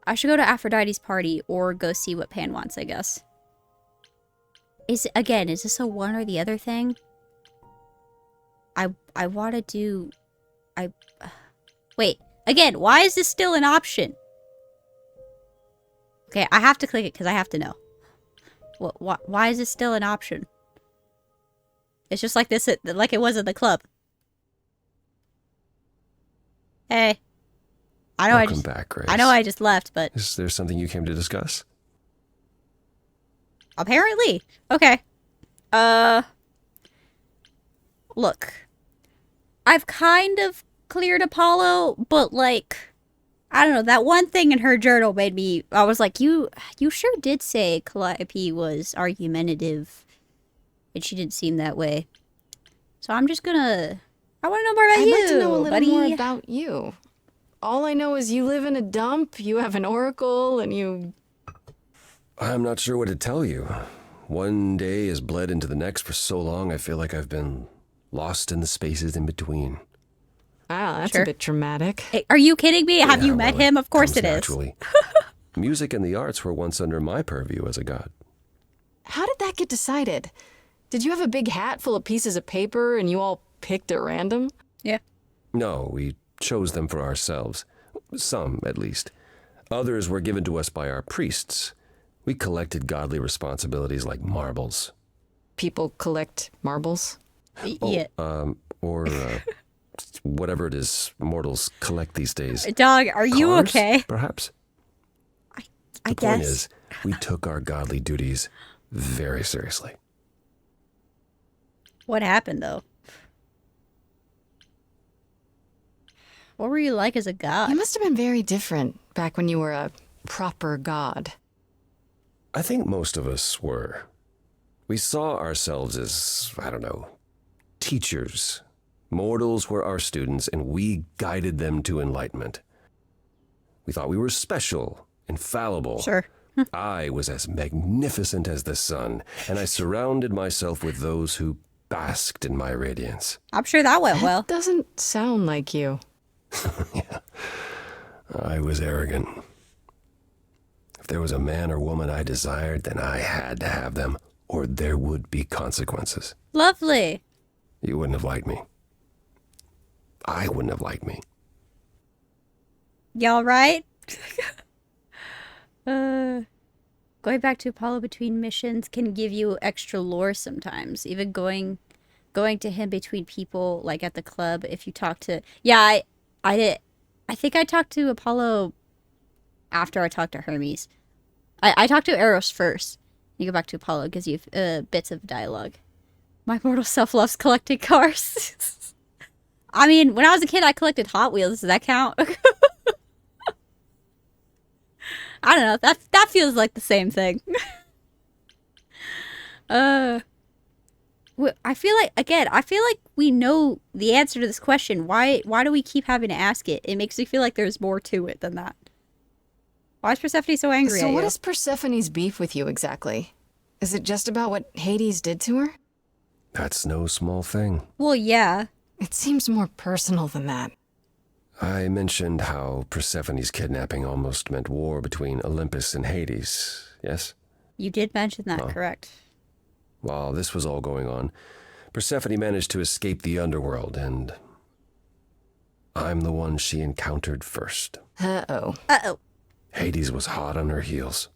I should go to Aphrodite's party or go see what Pan wants, I guess. Is this a one or the other thing? I want to do... Wait, again, why is this still an option? Okay, I have to click it because I have to know. Why is this still an option? It's just like this, like it was in the club. Hey. Welcome back, Grace. I know I just left, but... Is there something you came to discuss? Apparently. Okay. Look. I've kind of cleared Apollo, but like... I don't know, that one thing in her journal made me... I was like, you sure did say Calliope was argumentative. And she didn't seem that way. So I'm just gonna... I want to know more about you, I'd like to know a little buddy. more about you. All I know is you live in a dump, you have an oracle, and you... I'm not sure what to tell you. One day has bled into the next for so long, I feel like I've been lost in the spaces in between. Wow, that's Sure. a bit dramatic. Hey, are you kidding me? Have you Yeah, met well, him? Of course comes it is. naturally. Music and the arts were once under my purview as a god. How did that get decided? Did you have a big hat full of pieces of paper and you all picked at random? Yeah. No, we chose them for ourselves. Some, at least. Others were given to us by our priests. We collected godly responsibilities like marbles. People collect marbles? Yeah. Or whatever it is mortals collect these days. Dog, are you Cars, okay? Perhaps. I The point guess. is, we took our godly duties very seriously. What happened, though? What were you like as a god? You must have been very different back when you were a proper god. I think most of us were. We saw ourselves as, I don't know, teachers. Mortals were our students, and we guided them to enlightenment. We thought we were special, infallible. Sure. I was as magnificent as the sun, and I surrounded myself with those who basked in my radiance. I'm sure that went well. Doesn't sound like you. I was arrogant. If there was a man or woman I desired, then I had to have them, or there would be consequences. Lovely. You wouldn't have liked me. I wouldn't have liked me. Y'all right? Going back to Apollo between missions can give you extra lore sometimes. Even going to him between people, like at the club, if you talk to... Yeah, I think I talked to Apollo after I talked to Hermes. I talked to Eros first. You go back to Apollo, it gives you bits of dialogue. My mortal self loves collecting cars. I mean, when I was a kid, I collected Hot Wheels. Does that count? I don't know. That feels like the same thing. I feel like we know the answer to this question. Why do we keep having to ask it? It makes me feel like there's more to it than that. Why is Persephone so angry So at what you? is Persephone's beef with you exactly? Is it just about what Hades did to her? That's no small thing. Well, yeah. It seems more personal than that. I mentioned how Persephone's kidnapping almost meant war between Olympus and Hades, yes? You did mention that, correct? While this was all going on, Persephone managed to escape the underworld, and I'm the one she encountered first. Uh-oh. Uh-oh. Hades was hot on her heels,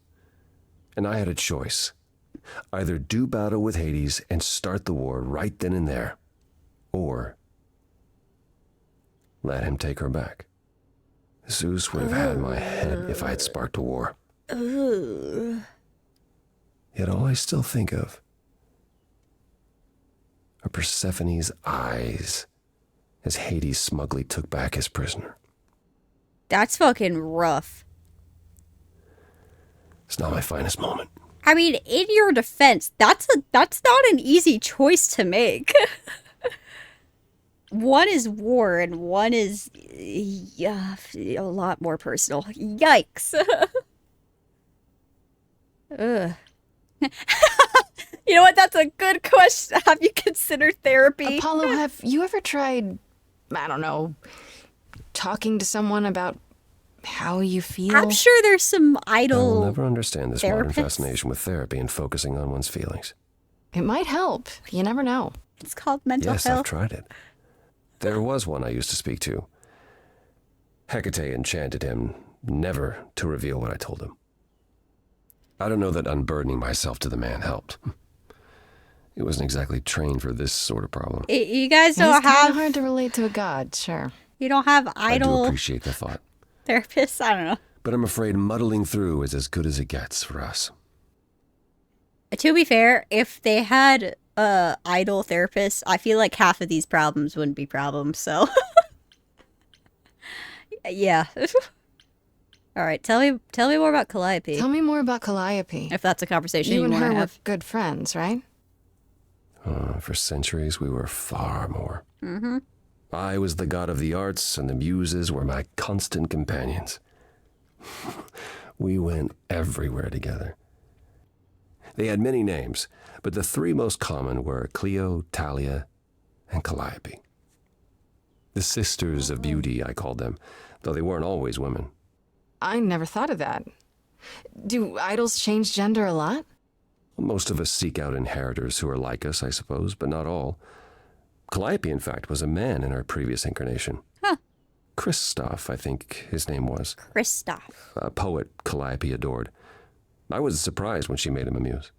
and I had a choice. Either do battle with Hades and start the war right then and there, or let him take her back. Zeus would have had my head if I had sparked a war. Yet all I still think of are Persephone's eyes as Hades smugly took back his prisoner. That's fucking rough. It's not my finest moment. I mean, in your defense, that's not an easy choice to make. One is war and one is a lot more personal. Yikes. Ugh. You know what? That's a good question. Have you considered therapy? Apollo, have you ever tried, I don't know, talking to someone about how you feel? I'm sure there's some I will idol. never understand this modern therapists? fascination with therapy and focusing on one's feelings. It might help. You never know. It's called mental Yes, I've health. tried it. There was one I used to speak to. Hecate enchanted him never to reveal what I told him. I don't know that unburdening myself to the man helped. He wasn't exactly trained for this sort of problem. You guys It's don't kind of have hard to relate to a god, sure. you don't have I do idol appreciate the thought, therapists. I don't know. but I'm afraid muddling through is as good as it gets for us. To be fair, if they had idol therapists, I feel like half of these problems wouldn't be problems. So, yeah. All right, tell me more about Calliope. Tell me more about Calliope. If that's a conversation You you, and want her to were have. good friends, right? For centuries, we were far more. Mm-hmm. I was the god of the arts, and the muses were my constant companions. We went everywhere together. They had many names, but the three most common were Clio, Talia, and Calliope. The sisters of beauty, I called them, though they weren't always women. I never thought of that. Do idols change gender a lot? Most of us seek out inheritors who are like us, I suppose, but not all. Calliope, in fact, was a man in her previous incarnation. Huh. Christoph, I think his name was. Kristoff. A poet Calliope adored. I was surprised when she made him a muse.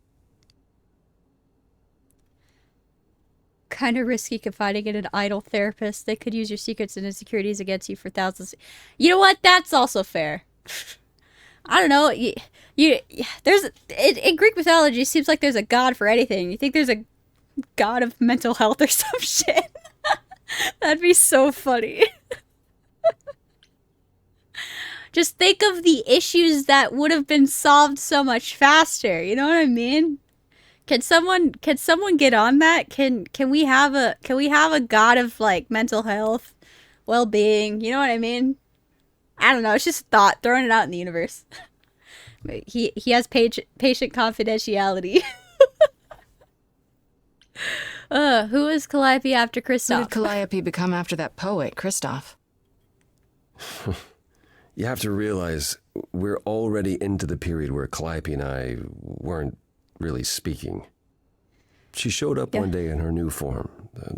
Kind of risky confiding in an idol therapist. They could use your secrets and insecurities against you for thousands. You know what? That's also fair. I don't know. There's in Greek mythology. It seems like there's a god for anything. You think there's a god of mental health or some shit? That'd be so funny. Just think of the issues that would have been solved so much faster. You know what I mean? Can someone get on that? Can we have a god of like mental health, well-being? You know what I mean? I don't know. It's just a thought, throwing it out in the universe. He has patient confidentiality. Who is Calliope after Who did Kristoff? Calliope become after that poet, Christoph? You have to realize we're already into the period where Calliope and I weren't really speaking. She showed up one day in her new form,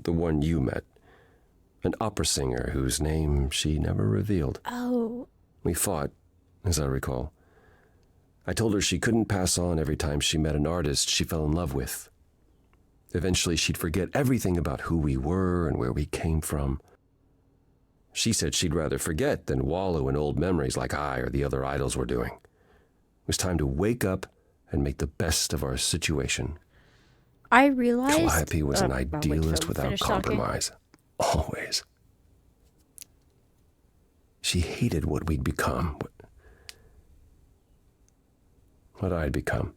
the one you met. An opera singer whose name she never revealed. Oh, We fought, as I recall. I told her she couldn't pass on every time she met an artist she fell in love with. Eventually, she'd forget everything about who we were and where we came from. She said she'd rather forget than wallow in old memories like I or the other idols were doing. It was time to wake up and make the best of our situation. I realized. Calliope was an I'll wait till idealist we without finish talking. compromise. Always. She hated what we'd become. What I'd become.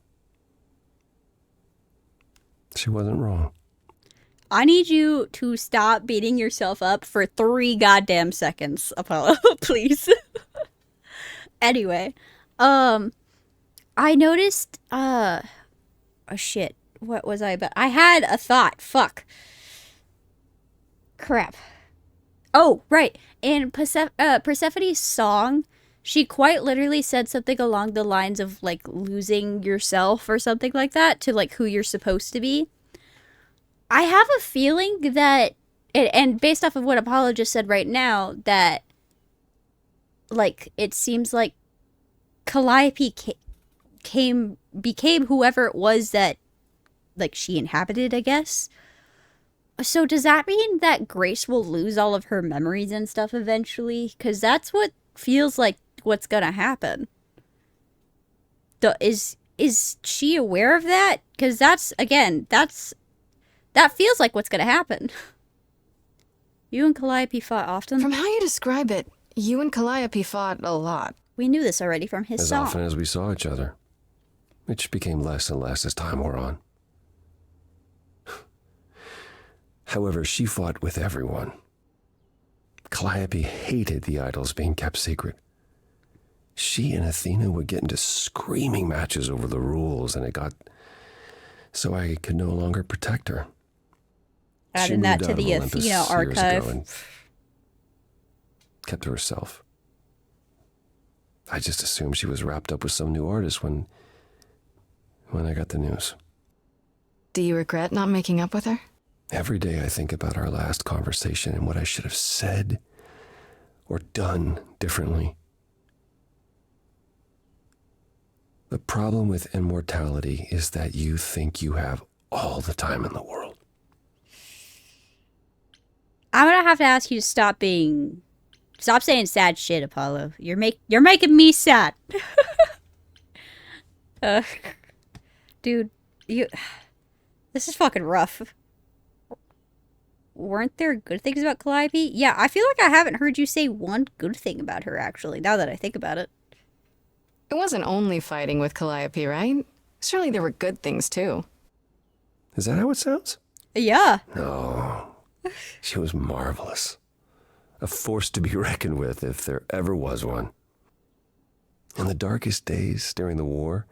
She wasn't wrong. I need you to stop beating yourself up for 3 goddamn seconds, Apollo, please. Anyway, I noticed, oh shit, what was I about? I had a thought, fuck. Crap. Oh, right, in Persephone's song, she quite literally said something along the lines of, like, losing yourself or something like that to, like, who you're supposed to be. I have a feeling that, and based off of what Apollo just said right now, that, like, it seems like Calliope became whoever it was that, like, she inhabited, I guess. So does that mean that Grace will lose all of her memories and stuff eventually? Because that's what feels like what's gonna happen. Is she aware of that? Because that feels like what's gonna happen. You and Calliope fought often? From how you describe it, you and Calliope fought a lot. We knew this already from his As song. often as we saw each other, which became less and less as time wore on. However, she fought with everyone. Calliope hated the idols being kept secret. She and Athena would get into screaming matches over the rules, and it got so I could no longer protect her. She Adding that moved to out of the Olympus Athena years ago archive. and kept to herself. I just assumed she was wrapped up with some new artist when I got the news. Do you regret not making up with her? Every day I think about our last conversation and what I should have said or done differently. The problem with immortality is that you think you have all the time in the world. I'm gonna have to ask you to stop saying sad shit, Apollo. You're making me sad. uh, dude, this is fucking rough. Weren't there good things about Calliope? Yeah, I feel like I haven't heard you say one good thing about her, actually, now that I think about it. It wasn't only fighting with Calliope, right? Surely there were good things too. Is that how it sounds? Yeah. No. She was marvelous. A force to be reckoned with if there ever was one. In the darkest days during the war,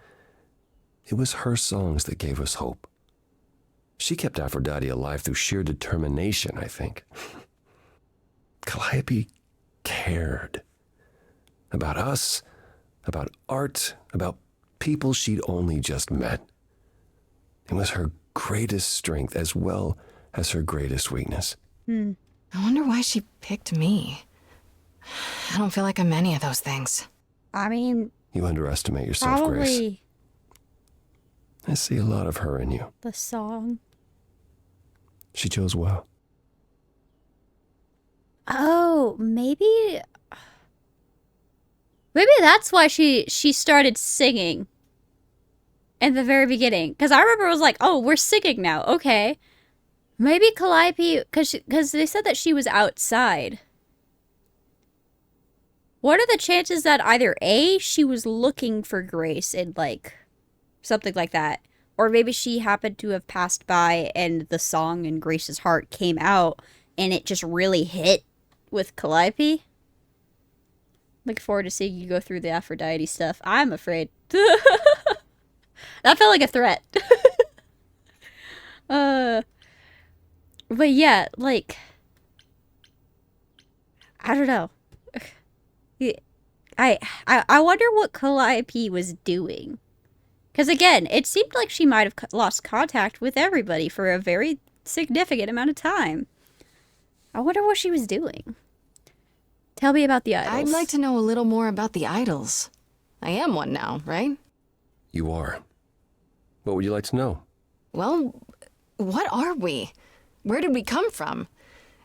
it was her songs that gave us hope. She kept Aphrodite alive through sheer determination, I think. Calliope cared. About us, about art, about people she'd only just met. It was her greatest strength as well as her greatest weakness. I wonder why she picked me. I don't feel like I'm any of those things. I mean, You underestimate yourself, Grace. probably I see a lot of her in you. the song. She chose well. Oh, maybe that's why she started singing in the very beginning. Because I remember it was like, oh, we're singing now. Okay. Maybe Calliope, because they said that she was outside. What are the chances that either A, she was looking for Grace and like something like that, or maybe she happened to have passed by and the song in Grace's heart came out and it just really hit with Calliope? Looking forward to seeing you go through the Aphrodite stuff. I'm afraid. That felt like a threat. But yeah, like, I don't know. I wonder what Calliope was doing. Because again, it seemed like she might have lost contact with everybody for a very significant amount of time. I wonder what she was doing. Tell me about the idols. I'd like to know a little more about the idols. I am one now, right? You are. What would you like to know? Well, what are we? Where did we come from?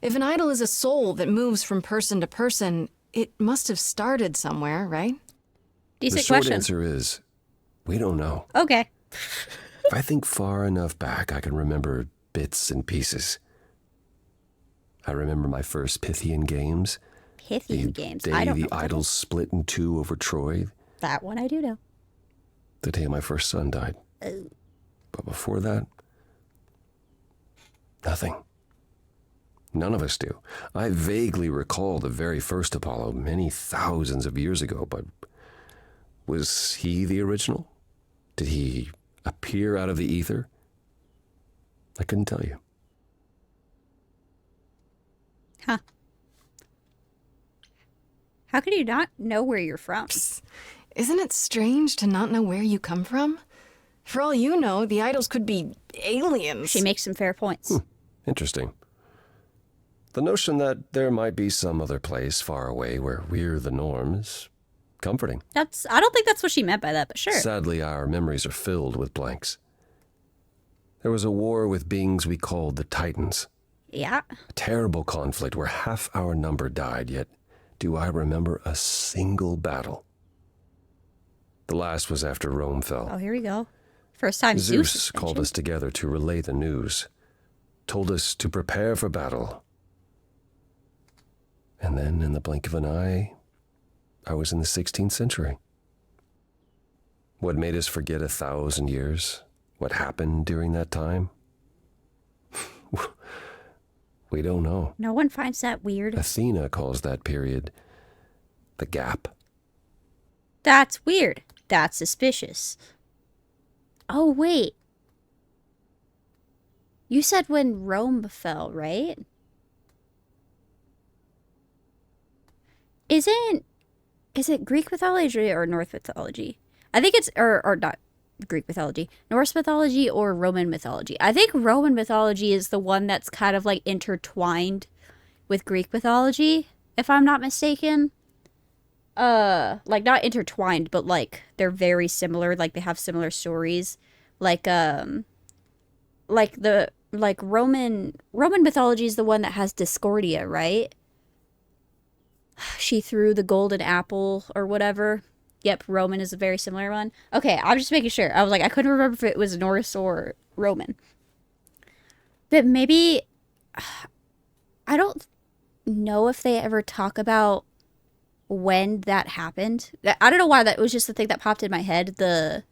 If an idol is a soul that moves from person to person, it must have started somewhere, right? Decent The short question. answer is, we don't know. Okay. If I think far enough back, I can remember bits and pieces. I remember my first Pythian games. Pythian The games. day I don't the know what that idols is. split in two over Troy. That one I do know. The day my first son died. Oh. But before that, nothing. None of us do. I vaguely recall the very first Apollo many thousands of years ago, but was he the original? Did he appear out of the ether? I couldn't tell you. Huh. How could you not know where you're from? Isn't it strange to not know where you come from? For all you know, the idols could be aliens. She makes some fair points. Interesting. The notion that there might be some other place far away where we're the norm is comforting. I don't think that's what she meant by that, but sure. Sadly, our memories are filled with blanks. There was a war with beings we called the Titans. Yeah. A terrible conflict where half our number died, yet do I remember a single battle. The last was after Rome fell. Oh, here we go. First time Zeus Zeus is called mentioned. us together to relay the news, told us to prepare for battle. And then, in the blink of an eye, I was in the 16th century. What made us forget 1,000 years? What happened during that time? We don't know. No one finds that weird. Athena calls that period the gap. That's weird. That's suspicious. Oh, wait. You said when Rome fell, right? Isn't is it Greek mythology or Norse mythology? I think it's or not Greek mythology, Norse mythology or Roman mythology. I think Roman mythology is the one that's kind of like intertwined with Greek mythology, if I'm not mistaken. Like not intertwined, but like they're very similar, like they have similar stories. Like like Roman mythology is the one that has Discordia, right? She threw the golden apple or whatever. Yep, Roman is a very similar one. Okay, I'm just making sure. I was like, I couldn't remember if it was Norse or Roman. But maybe I don't know if they ever talk about when that happened. I don't know why that was just the thing that popped in my head. The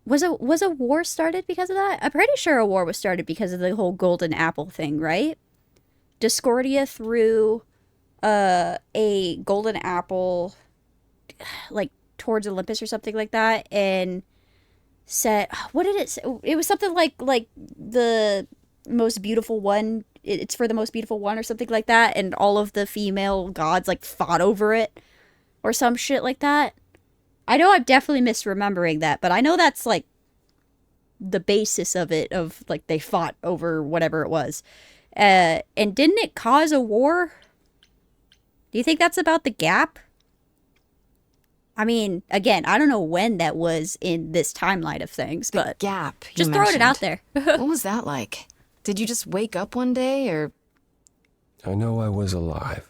was a war started because of that? I'm pretty sure a war was started because of the whole golden apple thing, right? Discordia threw a golden apple like towards Olympus or something like that, and said, what did it say? It was something like the most beautiful one, it's for the most beautiful one or something like that, and all of the female gods like fought over it or some shit like that. I know I'm definitely misremembering that, but I know that's like the basis of it, of like they fought over whatever it was. And didn't it cause a war? Do you think that's about the gap? I mean, again, I don't know when that was in this timeline of things, but Gap. You just throwing it out mentioned. there. What was that like? Did you just wake up one day, or I know I was alive.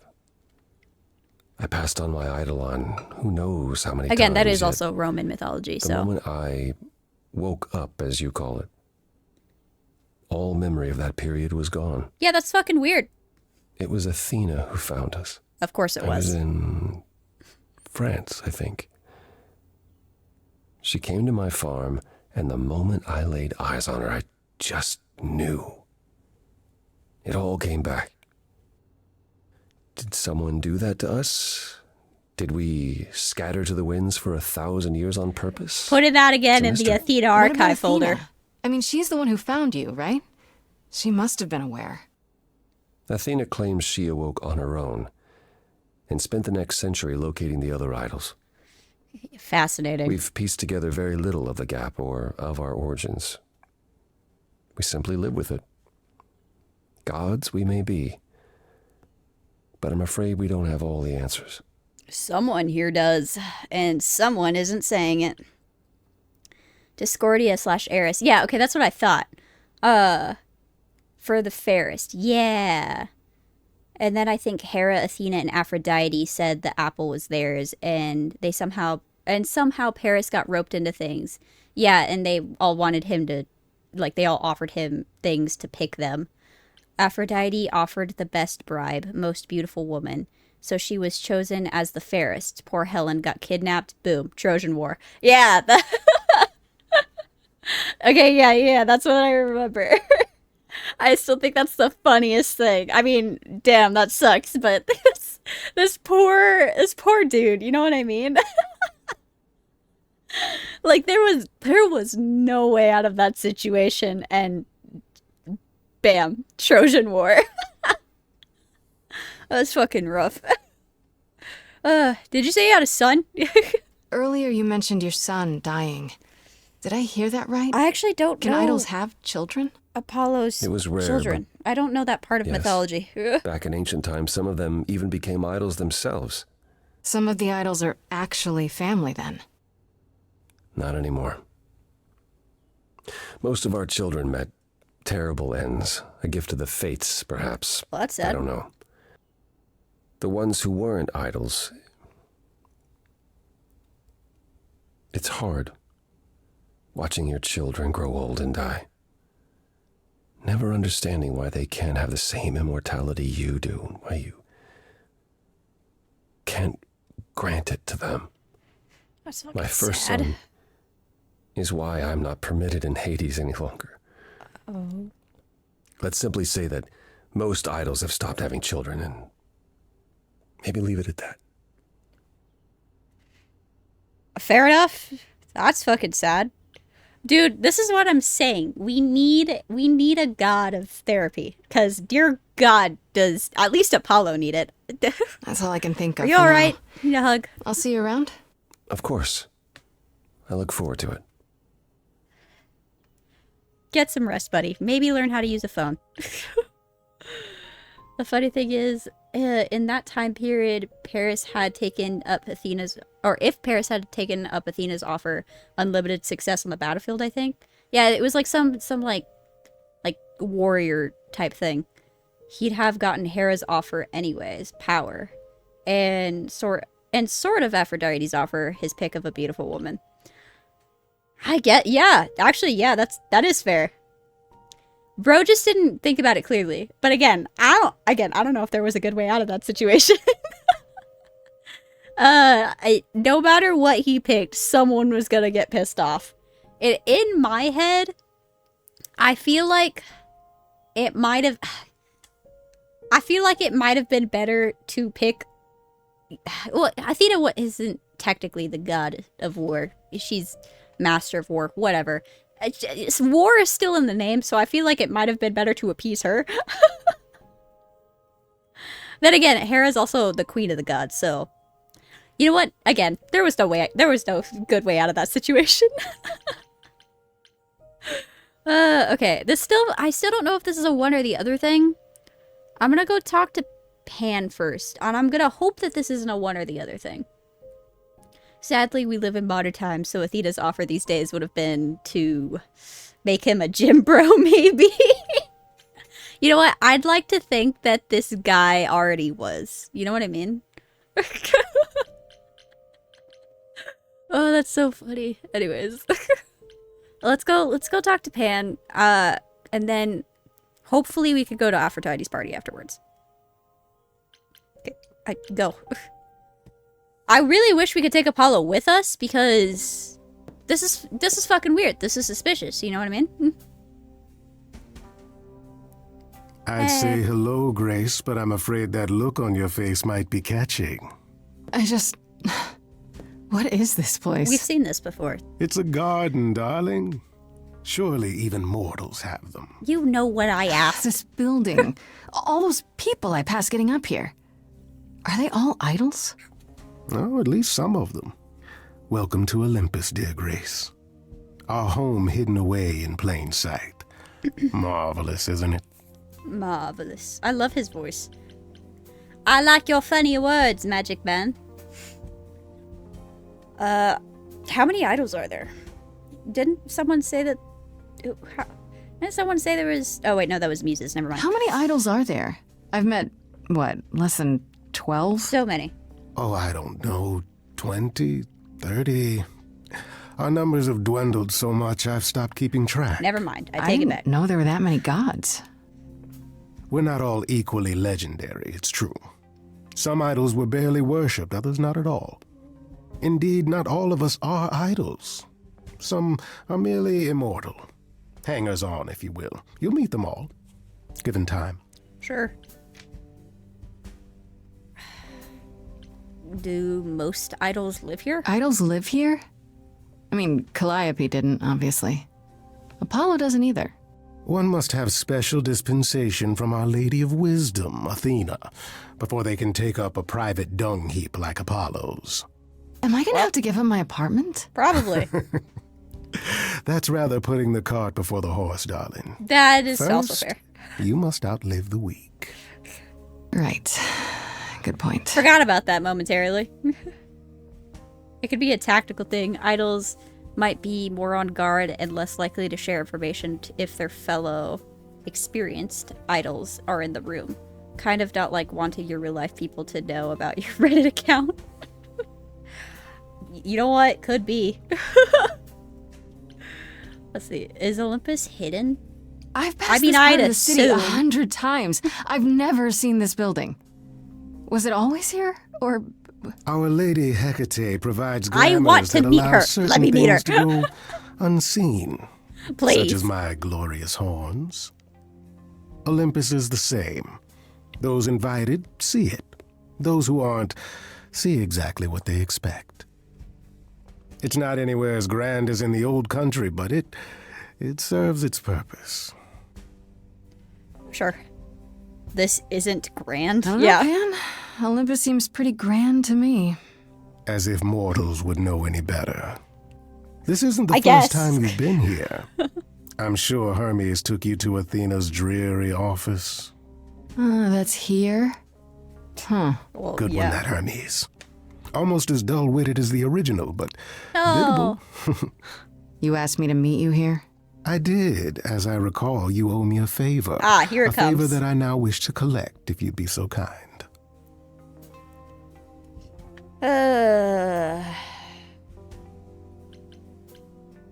I passed on my Eidolon who knows how many times. Again, that is yet also Roman mythology, the so. moment I woke up, as you call it, all memory of that period was gone. Yeah, that's fucking weird. It was Athena who found us. Of course it I was was. in France, I think. She came to my farm, and the moment I laid eyes on her, I just knew. It all came back. Did someone do that to us? Did we scatter to the winds for 1,000 years on purpose? Put it out again in the Sinister. Athena What about archive folder. Athena? I mean, she's the one who found you, right? She must have been aware. Athena claims she awoke on her own and spent the next century locating the other idols. Fascinating. We've pieced together very little of the gap or of our origins. We simply live with it. Gods we may be, but I'm afraid we don't have all the answers. Someone here does, and someone isn't saying it. Discordia / Eris. Yeah, okay, that's what I thought. For the fairest. Yeah. And then I think Hera, Athena, and Aphrodite said the apple was theirs, and they somehow Paris got roped into things. Yeah, and they all wanted him to, like, they all offered him things to pick them. Aphrodite offered the best bribe, most beautiful woman. So she was chosen as the fairest. Poor Helen got kidnapped. Boom. Trojan War. Yeah. Okay, yeah, that's what I remember. I still think that's the funniest thing. I mean, damn, that sucks, but this poor dude, you know what I mean? Like there was no way out of that situation, and bam, Trojan War. That's fucking rough. Did you say you had a son? Earlier you mentioned your son dying. Did I hear that right? I actually don't Can know idols have children? Apollo's It was rare, children. I don't know that part of Yes. mythology. Back in ancient times, some of them even became idols themselves. Some of the idols are actually family then. Not anymore. Most of our children met terrible ends. A gift of the fates, perhaps. Well, that's I sad. don't know. The ones who weren't idols. It's hard watching your children grow old and die. Never understanding why they can't have the same immortality you do, why you can't grant it to them. That's fucking My first sad. son is why I'm not permitted in Hades any longer. Oh. Let's simply say that most idols have stopped having children, and maybe leave it at that. Fair enough. That's fucking sad. Dude, this is what I'm saying. We need a god of therapy. Because, dear God, does at least Apollo need it. That's all I can think of. Are you for now. alright? Need a hug? I'll see you around. Of course. I look forward to it. Get some rest, buddy. Maybe learn how to use a phone. The funny thing is, in that time period, Paris had taken up Athena's, or if Paris had taken up Athena's offer, unlimited success on the battlefield, I think. Yeah, it was like some like warrior type thing. He'd have gotten Hera's offer anyways, power, and sort of Aphrodite's offer, his pick of a beautiful woman. Yeah, actually, yeah, that is fair. Bro just didn't think about it clearly. But again, I don't know if there was a good way out of that situation. No matter what he picked, someone was gonna get pissed off. In my head, I feel like it might have been better to pick. Well, Athena isn't technically the god of war. She's master of war, whatever. War is still in the name, so I feel like it might have been better to appease her. Then again, Hera's also the queen of the gods, so you know what? Again, there was no good way out of that situation. Okay. I still don't know if this is a one or the other thing. I'm gonna go talk to Pan first, and I'm gonna hope that this isn't a one or the other thing. Sadly, we live in modern times, so Athena's offer these days would have been to make him a gym bro, maybe. You know what? I'd like to think that this guy already was. You know what I mean? Oh, that's so funny. Anyways. Let's go talk to Pan, and then hopefully we could go to Aphrodite's party afterwards. Okay, go. I really wish we could take Apollo with us, because this is fucking weird. This is suspicious, you know what I mean? I'd say hello, Grace, but I'm afraid that look on your face might be catching. What is this place? We've seen this before. It's a garden, darling. Surely even mortals have them. You know what I asked. This building. All those people I passed getting up here. Are they all idols? Oh, at least some of them. Welcome to Olympus, dear Grace. Our home hidden away in plain sight. Marvelous, isn't it? Marvelous. I love his voice. I like your funny words, Magic Man. How many idols are there? Didn't someone say that... Didn't someone say there was... Oh, wait, no, that was Muses. Never mind. How many idols are there? I've met, less than 12? So many. Oh, I don't know. 20, 30. Our numbers have dwindled so much I've stopped keeping track. Never mind. I I take it didn't back. know there were that many gods. We're not all equally legendary, it's true. Some idols were barely worshipped, others not at all. Indeed, not all of us are idols. Some are merely immortal. Hangers-on, if you will. You'll meet them all, given time. Sure. Do most idols live here? Idols live here? I mean, Calliope didn't, obviously. Apollo doesn't either. One must have special dispensation from Our Lady of Wisdom, Athena, before they can take up a private dung heap like Apollo's. Am I gonna have to give him my apartment? Probably. That's rather putting the cart before the horse, darling. That is First, also fair. you must outlive the weak. Right. Good point. Forgot about that momentarily. It could be a tactical thing. Idols might be more on guard and less likely to share information if their fellow experienced idols are in the room. Kind of not like wanting your real life people to know about your Reddit account. You know what? Could be. Let's see. Is Olympus hidden? I've passed this part I'd of the city assume. 100 times. I've never seen this building. Was it always here? Or... Our Lady Hecate provides I glamours want to that meet allow her. certain Let me meet her. things to go unseen, Please. such as my glorious horns. Olympus is the same. Those invited see it. Those who aren't see exactly what they expect. It's not anywhere as grand as in the old country, but it serves its purpose. Sure. This isn't grand. I don't know, Yeah. Pan. Olympus seems pretty grand to me. As if mortals would know any better. This isn't the I first guess. time you've been here. I'm sure Hermes took you to Athena's dreary office. That's here? Huh. Well, Good yeah. one, that Hermes. Almost as dull-witted as the original, but Oh. biddable. You asked me to meet you here? I did. As I recall, you owe me a favor. Ah, here it a favor comes. that I now wish to collect, if you'd be so kind.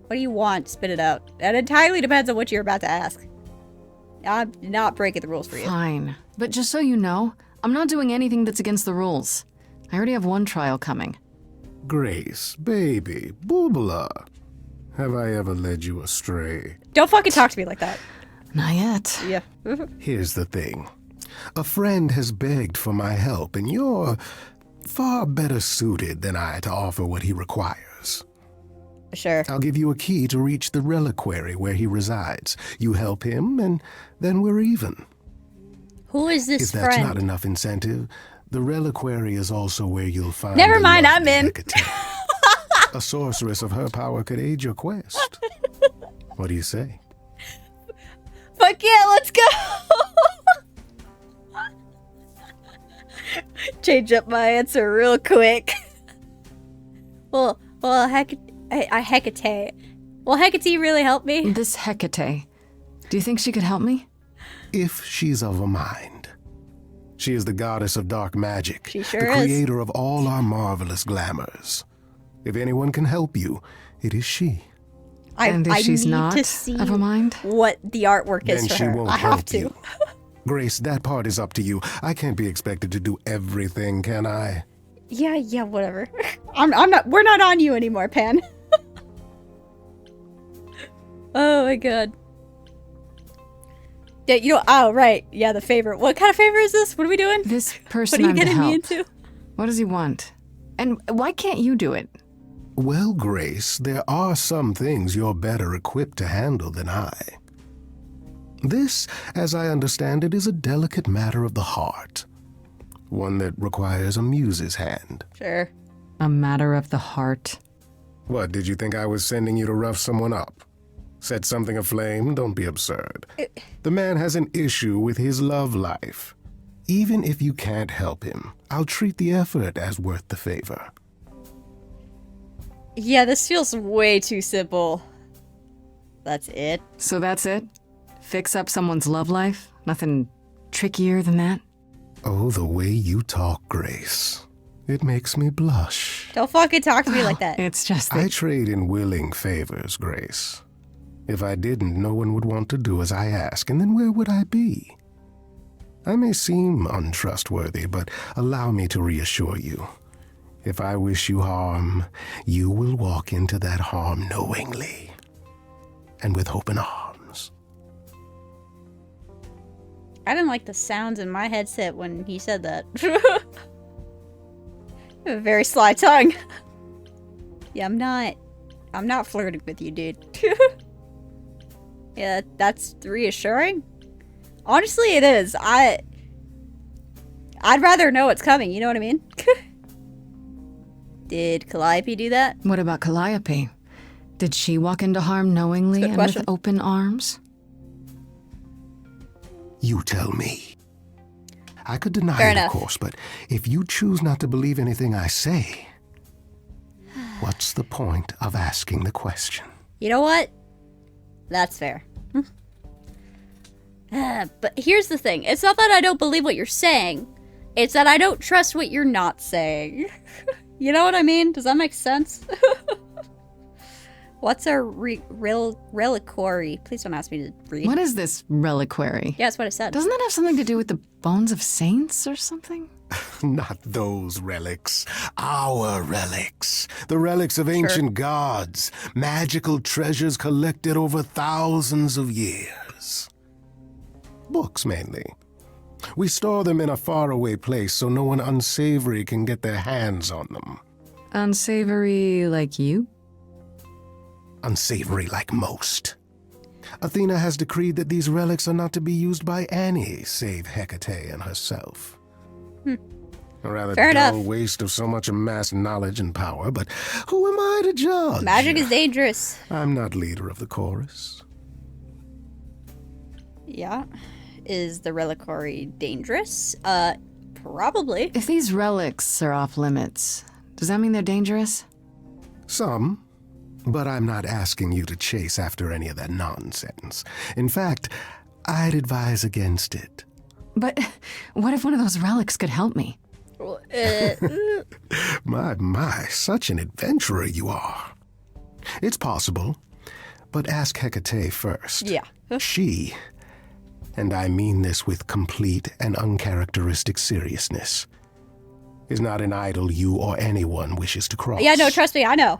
What do you want? Spit it out. That entirely depends on what you're about to ask. I'm not breaking the rules for you. Fine. But just so you know, I'm not doing anything that's against the rules. I already have one trial coming. Grace, baby, Boobala. Have I ever led you astray? Don't fucking talk to me like that. Not yet. Yeah. Here's the thing. A friend has begged for my help, and you're far better suited than I to offer what he requires. Sure. I'll give you a key to reach the reliquary where he resides. You help him, and then we're even. Who is this If that's friend? not enough incentive, the reliquary is also where you'll find. Never the mind, lovely I'm in. Hecate. A sorceress of her power could aid your quest. What do you say? Fuck yeah, let's go! Change up my answer real quick. well, Hecate. Will Hecate really help me? This Hecate. Do you think she could help me? If she's of a mind. She is the goddess of dark magic, She sure the is. creator of all our marvelous glamours. If anyone can help you, it is she. And if I she's need not to see of a mind? what the artwork is Then for she her. won't I have help to. you. Grace, that part is up to you. I can't be expected to do everything, can I? Yeah, whatever. I'm not. We're not on you anymore, Pan. Oh my god. Yeah, you know. Oh right. Yeah, the favor. What kind of favor is this? What are we doing? This What person are you I'm to getting me help. into? What does he want? And why can't you do it? Well, Grace, there are some things you're better equipped to handle than I. This, as I understand it, is a delicate matter of the heart. One that requires a muse's hand. Sure. A matter of the heart. What, did you think I was sending you to rough someone up? Set something aflame? Don't be absurd. The man has an issue with his love life. Even if you can't help him, I'll treat the effort as worth the favor. Yeah, this feels way too simple. That's it. So that's it? Fix up someone's love life? Nothing trickier than that? Oh, the way you talk, Grace. It makes me blush. Don't fucking talk to me like that. It's just I that trade in willing favors, Grace. If I didn't, no one would want to do as I ask, and then where would I be? I may seem untrustworthy, but allow me to reassure you. If I wish you harm, you will walk into that harm knowingly and with open arms. I didn't like the sounds in my headset when he said that. A very sly tongue. Yeah, I'm not flirting with you, dude. Yeah, that's reassuring. Honestly, it is. I'd rather know what's coming, you know what I mean? Did Calliope do that? What about Calliope? Did she walk into harm knowingly Good and question. with open arms? You tell me. I could deny Fair it, enough. of course, but if you choose not to believe anything I say, what's the point of asking the question? You know what? That's fair. But here's the thing. It's not that I don't believe what you're saying. It's that I don't trust what you're not saying. You know what I mean? Does that make sense? What's a reliquary? Please don't ask me to read. What is this reliquary? Yeah, that's what I said. Doesn't that have something to do with the bones of saints or something? Not those relics. Our relics. The relics of ancient gods. Magical treasures collected over thousands of years. Books, mainly. We store them in a faraway place so no one unsavory can get their hands on them. Unsavory like you? unsavory like most. Athena has decreed that these relics are not to be used by any save Hecate and herself. A rather Fair dull enough. waste of so much amassed knowledge and power, but who am I to judge? Magic is dangerous. I'm not leader of the chorus. Yeah. Is the reliquary dangerous? Probably. If these relics are off limits, does that mean they're dangerous? Some, but I'm not asking you to chase after any of that nonsense. In fact, I'd advise against it. But what if one of those relics could help me? My, such an adventurer you are. It's possible, but ask Hecate first. Yeah. She, and I mean this with complete and uncharacteristic seriousness, is not an idol you or anyone wishes to cross. Yeah, no, trust me, I know.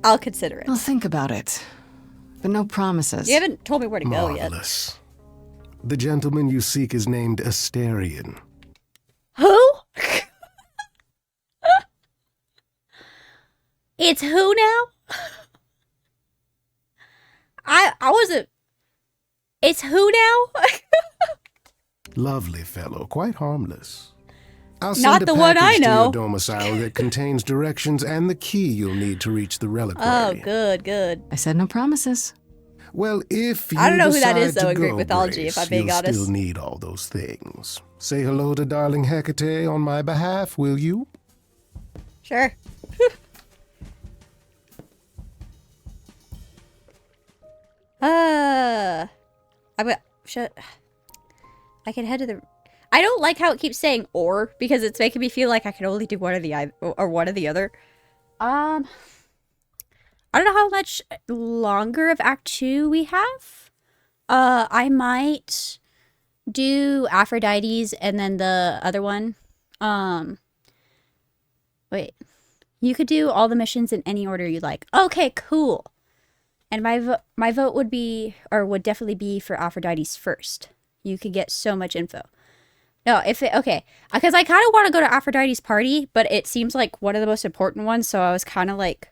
I'll consider it. I'll think about it, but no promises. You haven't told me where to go yet. Marvelous. The gentleman you seek is named Asterion. Who? It's who now? I wasn't. It's who now? Lovely fellow, quite harmless. I'll Not send the a one I package to know. your domicile that contains directions and the key you'll need to reach the reliquary. Oh, good, good. I said no promises. Well, if you I don't know who that is, decide though, to in Greek go, mythology, if Grace, I'm being you'll honest. still need all those things. Say hello to darling Hecate on my behalf, will you? Sure. Should I can head to the. I don't like how it keeps saying "or" because it's making me feel like I can only do one or the or one or the other. I don't know how much longer of Act 2 we have. I might do Aphrodite's and then the other one. Wait. You could do all the missions in any order you like. Okay, cool. And my vote would be, or would definitely be for Aphrodite's first. You could get so much info. No, okay. Because I kind of want to go to Aphrodite's party, but it seems like one of the most important ones, so I was kind of like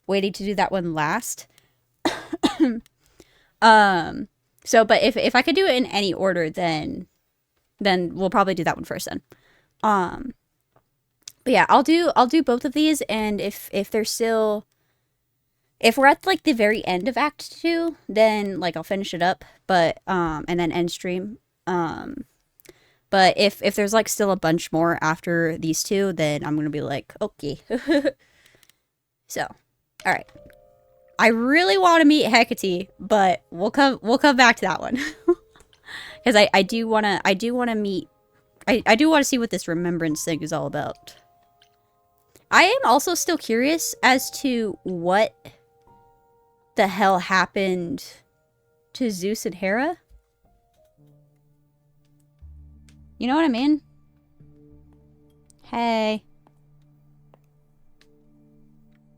waiting to do that one last. So, but if I could do it in any order, then we'll probably do that one first then. But yeah, I'll do both of these, and if they're still, if we're at like the very end of Act 2, then like I'll finish it up, but and then end stream. But if there's like still a bunch more after these two, then I'm gonna be like, okay. So, all right. I really want to meet Hecate, but we'll come back to that one because I do want to meet. I do want to see what this remembrance thing is all about. I am also still curious as to what the hell happened to Zeus and Hera. You know what I mean? Hey.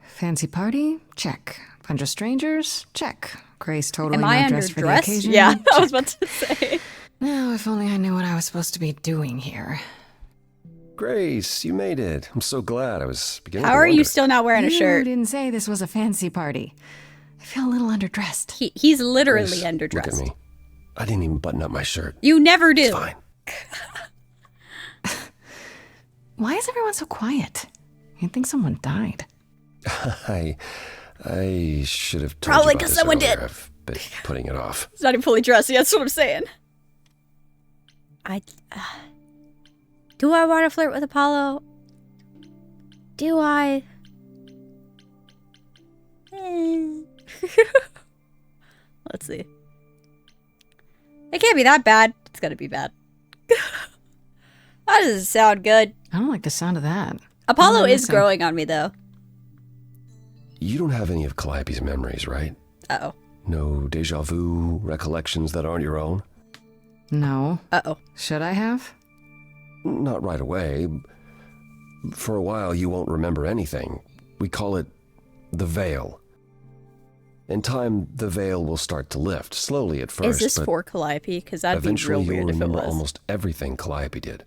Fancy party? Check. Bunch of strangers? Check. Grace totally Am I not dressed for the underdressed? occasion? Yeah, I was Check. about to say. Now, if only I knew what I was supposed to be doing here. Grace, you made it. I'm so glad. I was beginning How to are you wonder. still not wearing a You shirt? didn't say this was a fancy party. I feel a little underdressed. He's literally Grace, underdressed. Look at me. I didn't even button up my shirt. You never do. It's fine. Why is everyone so quiet? You'd think someone died. I should have told Probably you about 'cause this someone earlier. did. I've been putting it off. It's not even fully dressed. Yeah, that's what I'm saying. Do I want to flirt with Apollo? Do I? Let's see. It can't be that bad. It's gonna be bad. That doesn't sound good. I don't like the sound of that. Apollo I'm is missing. growing on me, though. You don't have any of Calliope's memories, right? Uh-oh. No deja vu recollections that aren't your own? No. Uh-oh. Should I have? Not right away. For a while, you won't remember anything. We call it the veil. In time, the veil will start to lift, slowly at first, Is this but for Calliope? Because that'd be eventually real you'll weird if it remember was. almost everything Calliope did.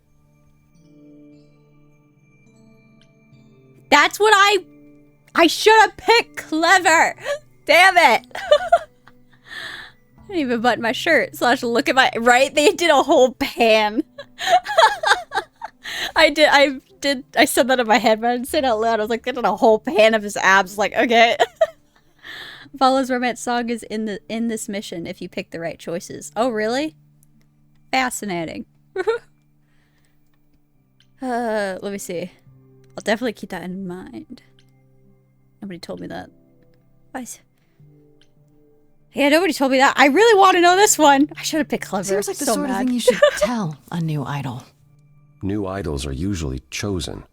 That's what I I should have picked clever. Damn it. I didn't even button my shirt, so I should look at my right. They did a whole pan. I said that in my head, but I didn't say it out loud. I was like, they did a whole pan of his abs. Like, okay. Apollo's romance song is in this mission if you pick the right choices. Oh, really? Fascinating. Let me see. I'll definitely keep that in mind. Nobody told me that. Yeah, nobody told me that. I really want to know this one. I should have picked clever. Seems like the so sort mad. of thing you should tell a new idol. New idols are usually chosen.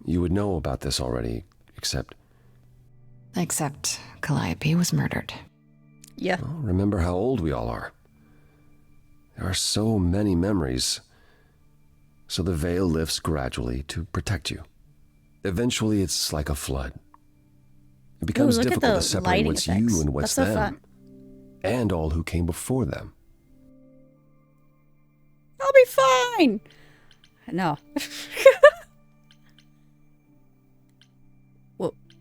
You would know about this already, except... Except Calliope was murdered. Yeah. Well, remember how old we all are. There are so many memories. So the veil lifts gradually to protect you. Eventually, it's like a flood. It becomes look at difficult the to separate lighting what's effects. you and what's That's so them. fun. And all who came before them. I'll be fine. No.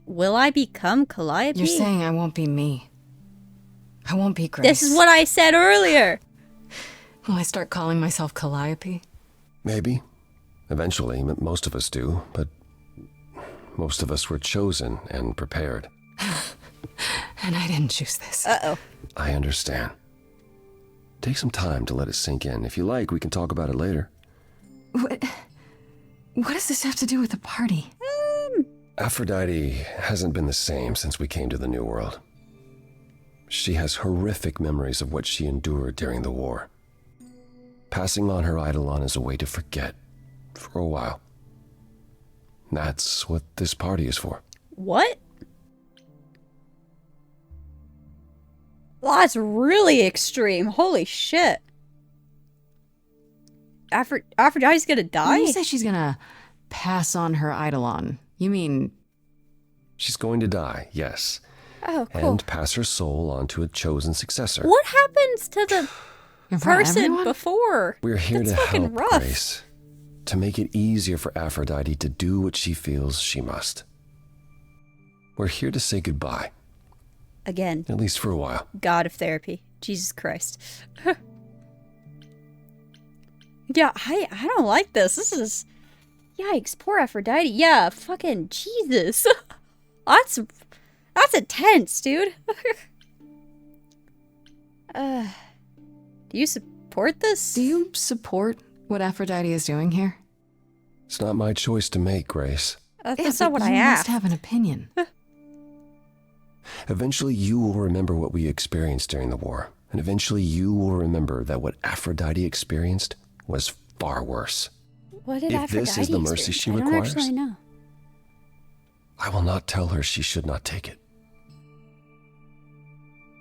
Will I become Calliope? You're saying I won't be me. I won't be Grace. This is what I said earlier. Will I start calling myself Calliope? Maybe. Eventually, most of us do, but most of us were chosen and prepared. And I didn't choose this. Uh-oh. I understand. Take some time to let it sink in. If you like, we can talk about it later. What does this have to do with the party? Aphrodite hasn't been the same since we came to the New World. She has horrific memories of what she endured during the war. Passing on her Eidolon is a way to forget, for a while. That's what this party is for. What? Well, that's really extreme. Holy shit. Aphrodite's gonna die? When you say she's gonna pass on her Eidolon, you mean... She's going to die, yes, Oh, cool. and pass her soul on to a chosen successor. What happens to the in front of person everyone? before? We're here That's to fucking help rough. Grace, to make it easier for Aphrodite to do what she feels she must. We're here to say goodbye, Again, at least for a while. God of therapy. Jesus Christ. Yeah, I don't like this. This is... Yikes, poor Aphrodite. Yeah, fucking Jesus. That's intense, dude. Do you support this? Do you support what Aphrodite is doing here? It's not my choice to make, Grace. That's Yeah, not but what I you asked. must have an opinion. Eventually, you will remember what we experienced during the war, and eventually you will remember that what Aphrodite experienced was far worse. What did If Aphrodite this is the mercy experience? she I don't requires- actually know. I will not tell her she should not take it.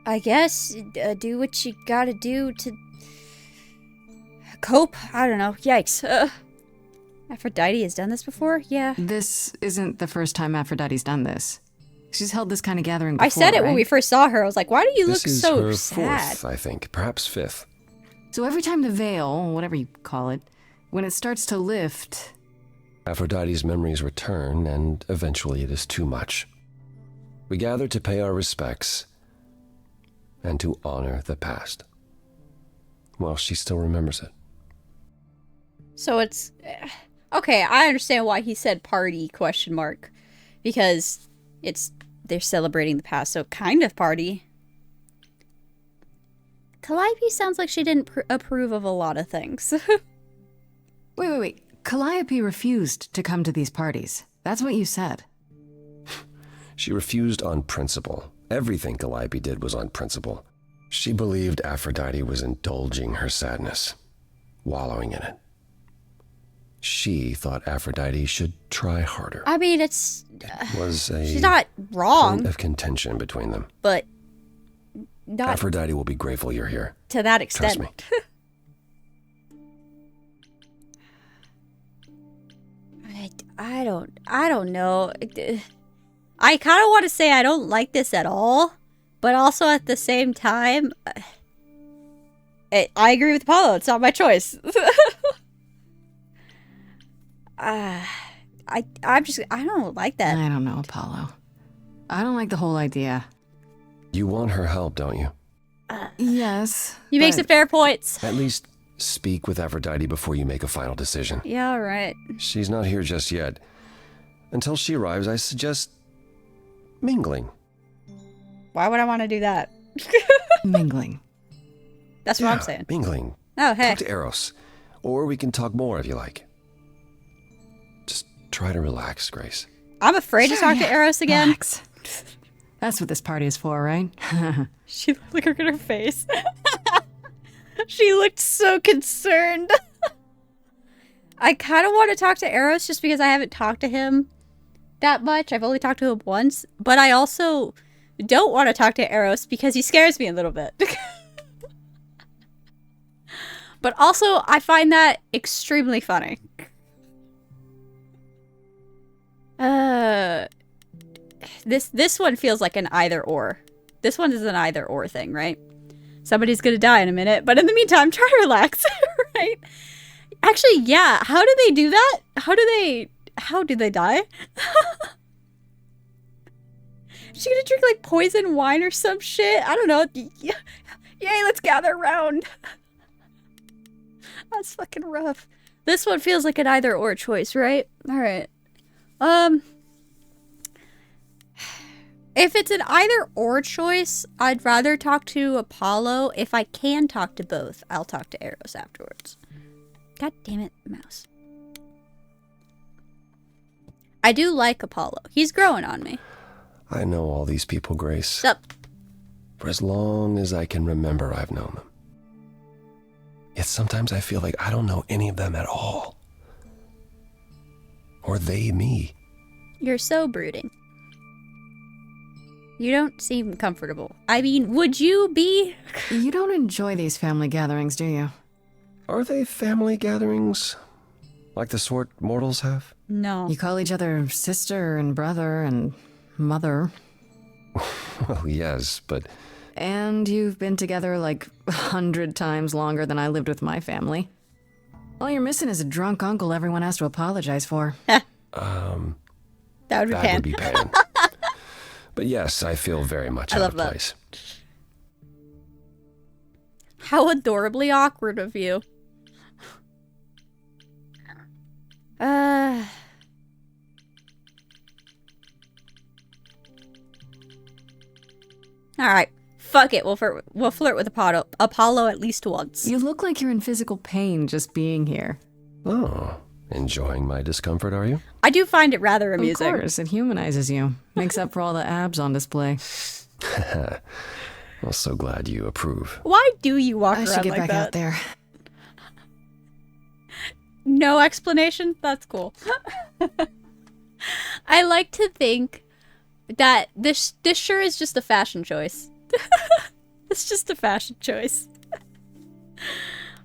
I guess do what you gotta do to cope. I don't know. Yikes. Aphrodite has done this before? Yeah. This isn't the first time Aphrodite's done this. She's held this kind of gathering before, I said it when right? we first saw her. I was like, why do you This look is so her sad? fourth, I think, perhaps fifth. So every time the veil, whatever you call it, when it starts to lift, Aphrodite's memories return, and eventually it is too much. We gather to pay our respects and to honor the past, while she still remembers it. So it's okay. I understand why he said party ? Because they're celebrating the past, so kind of party. Calliope sounds like she didn't approve of a lot of things. Wait. Calliope refused to come to these parties. That's what you said. She refused on principle. Everything Calliope did was on principle. She believed Aphrodite was indulging her sadness, wallowing in it. She thought Aphrodite should try harder. I mean, it's Was a she's not wrong, point of contention between them. but not Aphrodite will be grateful you're here. to that extent. Trust me. I don't know. I kind of want to say I don't like this at all, but also at the same time, I agree with Apollo. It's not my choice. I I don't like that. I don't know, Apollo. I don't like the whole idea. You want her help, don't you? Yes. You make but some fair points. At least speak with Aphrodite before you make a final decision. Yeah, all right. She's not here just yet. Until she arrives, I suggest mingling. Why would I want to do that? Mingling. That's what I'm saying. Mingling. Oh, hey. Talk to Eros. Or we can talk more if you like. Just try to relax, Grace. I'm afraid to talk to Eros again. Relax. That's what this party is for, right? She look at her face. She looked so concerned. I kind of want to talk to Eros just because I haven't talked to him that much. I've only talked to him once, but I also don't want to talk to Eros because he scares me a little bit. But also, I find that extremely funny. This one feels like an either or. This one is an either or thing, right? Somebody's gonna die in a minute, but in the meantime, try to relax, right? Actually, yeah. How do they do that? How do they die? Is she gonna drink like poison wine or some shit? I don't know. Yay, let's gather around. That's fucking rough. This one feels like an either or choice, right? All right. If it's an either or choice, I'd rather talk to Apollo. If I can talk to both, I'll talk to Eros afterwards. God damn it, mouse. I do like Apollo. He's growing on me. I know all these people, Grace. Sup? For as long as I can remember, I've known them. Yet sometimes I feel like I don't know any of them at all. Or they me. You're so brooding. You don't seem comfortable. I mean, would you be? You don't enjoy these family gatherings, do you? Are they family gatherings? Like the sort mortals have? No. You call each other sister and brother and mother. Well, yes, but And you've been together like 100 times longer than I lived with my family. All you're missing is a drunk uncle everyone has to apologize for. That would be that Pan. would be Pan. But yes, I feel very much out love of that. place. How adorably awkward of you. Alright. Fuck it. We'll flirt with Apollo at least once. You look like you're in physical pain just being here. Oh, enjoying my discomfort, are you? I do find it rather amusing. Of course, it humanizes you. Makes up for all the abs on display. Well, so glad you approve. Why do you walk I around should get like back that? out there. No explanation? That's cool. I like to think that this sure is just a fashion choice. It's just a fashion choice.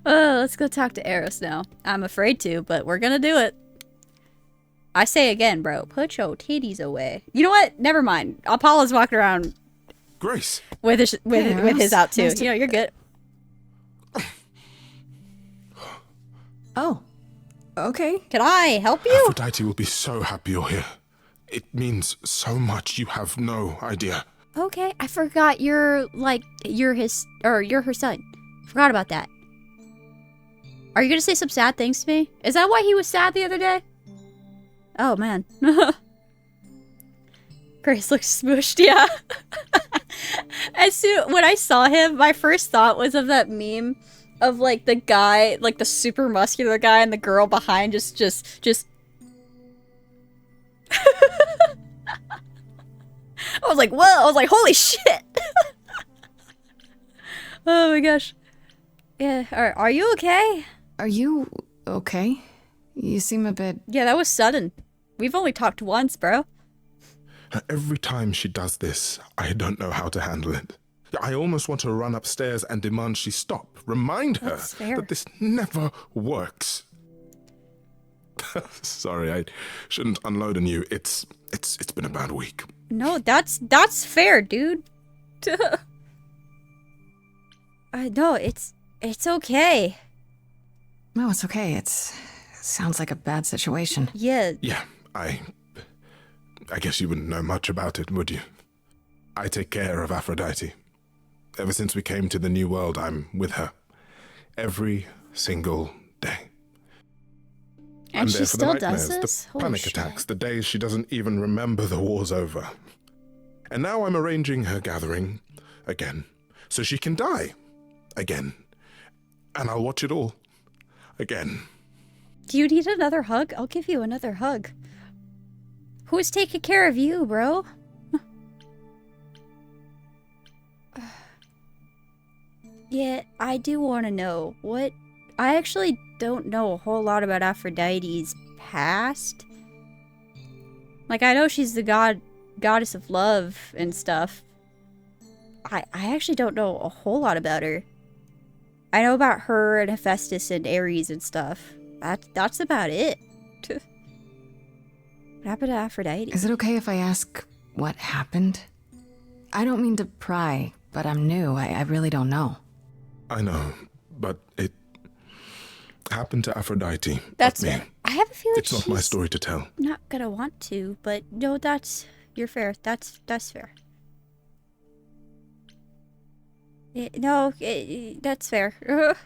Let's go talk to Eros now. I'm afraid to, but we're gonna do it. I say again, bro, put your titties away. You know what? Never mind. Apollo's walking around Grace, with his Eros. out too. Nice to- You know, you're good. Oh, okay. Can I help you? Aphrodite will be so happy you're here. It means so much, you have no idea. Okay, I forgot you're her son. Forgot about that. Are you gonna say some sad things to me? Is that why he was sad the other day? Oh man. Grace looks smooshed, yeah. When I saw him, my first thought was of that meme of like the guy, like the super muscular guy and the girl behind just I was like, whoa! I was like, holy shit! Oh my gosh. Yeah, are you okay? Are you okay? You seem a bit... Yeah, that was sudden. We've only talked once, bro. Every time she does this, I don't know how to handle it. I almost want to run upstairs and demand she stop. Remind her That's fair. that this never works. Sorry, I shouldn't unload on you. It's been a bad week. No, that's fair, dude. No, it's okay. No, it's okay. It sounds like a bad situation. Yeah, Yeah, I guess you wouldn't know much about it, would you? I take care of Aphrodite. Ever since we came to the New World, I'm with her. Every single day. And I'm she there for the still nightmares, does this? the Holy panic shit. attacks, the days she doesn't even remember the war's over. And now I'm arranging her gathering again, so she can die again. And I'll watch it all again. Do you need another hug? I'll give you another hug. Who's taking care of you, bro? Yeah, I do want to know what. I actually don't know a whole lot about Aphrodite's past. Like, I know she's the goddess of love and stuff. I actually don't know a whole lot about her. I know about her and Hephaestus and Ares and stuff. That's about it. What happened to Aphrodite? Is it okay if I ask what happened? I don't mean to pry, but I'm new. I really don't know. I know, but it happened to Aphrodite. That's not me. fair. I have a feeling It's not my she's story to tell. not gonna want to, but no, you're fair. That's fair. That's fair.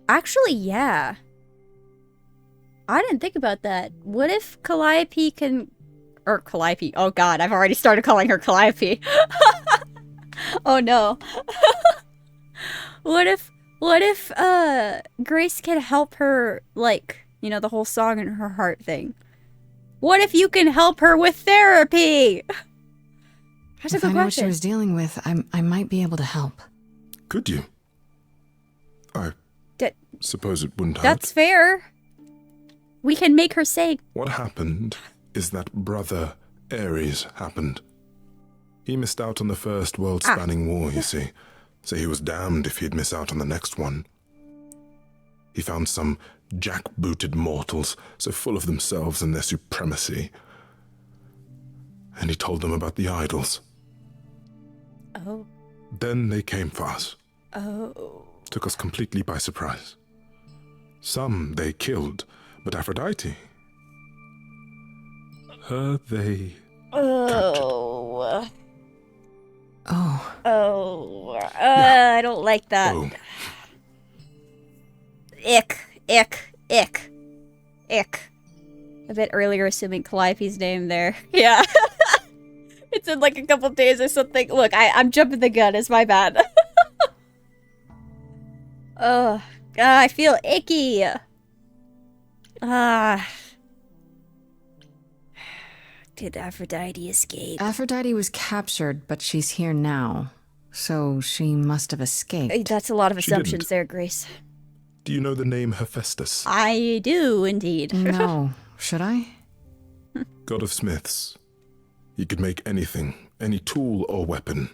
Actually, yeah. I didn't think about that. What if Calliope can... Or Calliope. Oh god, I've already started calling her Calliope. Oh no. What if Grace can help her, like, you know, the whole song in her heart thing? What if you can help her with therapy? That's a If good I know what she question. was dealing with, I might be able to help. Could you? I That- suppose it wouldn't hurt. That's fair. We can make her say, What happened is that Brother Ares happened. He missed out on the first world-spanning war, you see, so he was damned if he'd miss out on the next one. He found some jackbooted mortals, so full of themselves and their supremacy, and he told them about the idols. oh, Then they came for us, oh. took us completely by surprise. Some they killed, but Aphrodite, her they Oh. Oh, Oh. I don't like that. oh, Ick. A bit earlier assuming Calliope's name there. Yeah. It's in like a couple days or something. Look, I'm jumping the gun. It's my bad. Ugh. I feel icky. Did Aphrodite escape? Aphrodite was captured, but she's here now. So she must have escaped. That's a lot of She assumptions didn't. there, Grace. do you know the name Hephaestus? I do indeed. No. Should I? God of smiths. He could make anything, any tool or weapon.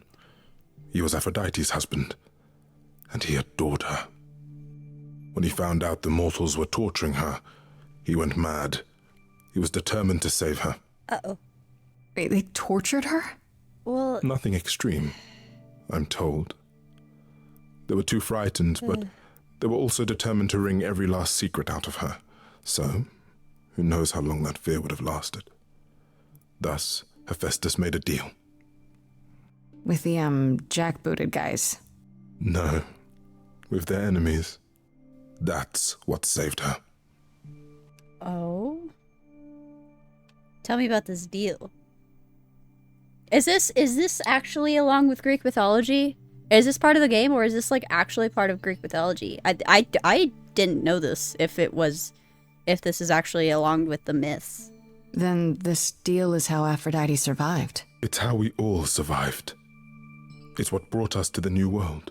He was Aphrodite's husband, and he adored her. When he found out the mortals were torturing her, he went mad. He was determined to save her. Uh-oh. Wait, they tortured her? Well, Nothing extreme, I'm told. They were too frightened, but they were also determined to wring every last secret out of her. So, who knows how long that fear would have lasted. Thus, Hephaestus made a deal. With the, jackbooted guys. No, with their enemies. That's what saved her. oh. Tell me about this deal. Is this actually along with Greek mythology? Is this part of the game, or is this like actually part of Greek mythology? I didn't know this. If this is actually along with the myths. Then this deal is how Aphrodite survived. It's how we all survived. It's what brought us to the New World.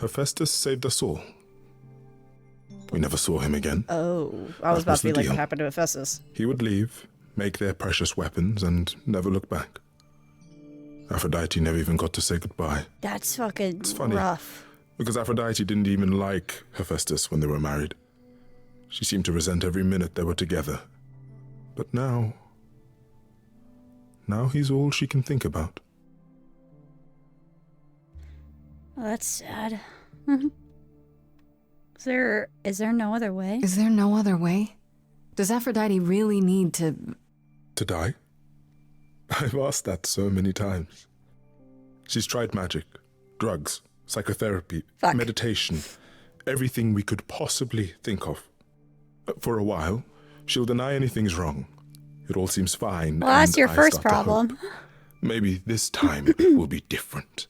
Hephaestus saved us all. We never saw him again. Oh, I was That about was to be the like, deal. what happened to Hephaestus? He would leave, make their precious weapons, and never look back. Aphrodite never even got to say goodbye, That's fucking funny. rough. because Aphrodite didn't even like Hephaestus when they were married. She seemed to resent every minute they were together. But now he's all she can think about. Oh, that's sad. Is there no other way? Is there no other way? Does Aphrodite really need to... To die? I've asked that so many times. She's tried magic, drugs, psychotherapy, Fuck. meditation, everything we could possibly think of. For a while, she'll deny anything's wrong. It all seems fine. Well, that's and your I first start to hope. problem. Maybe this time will be different.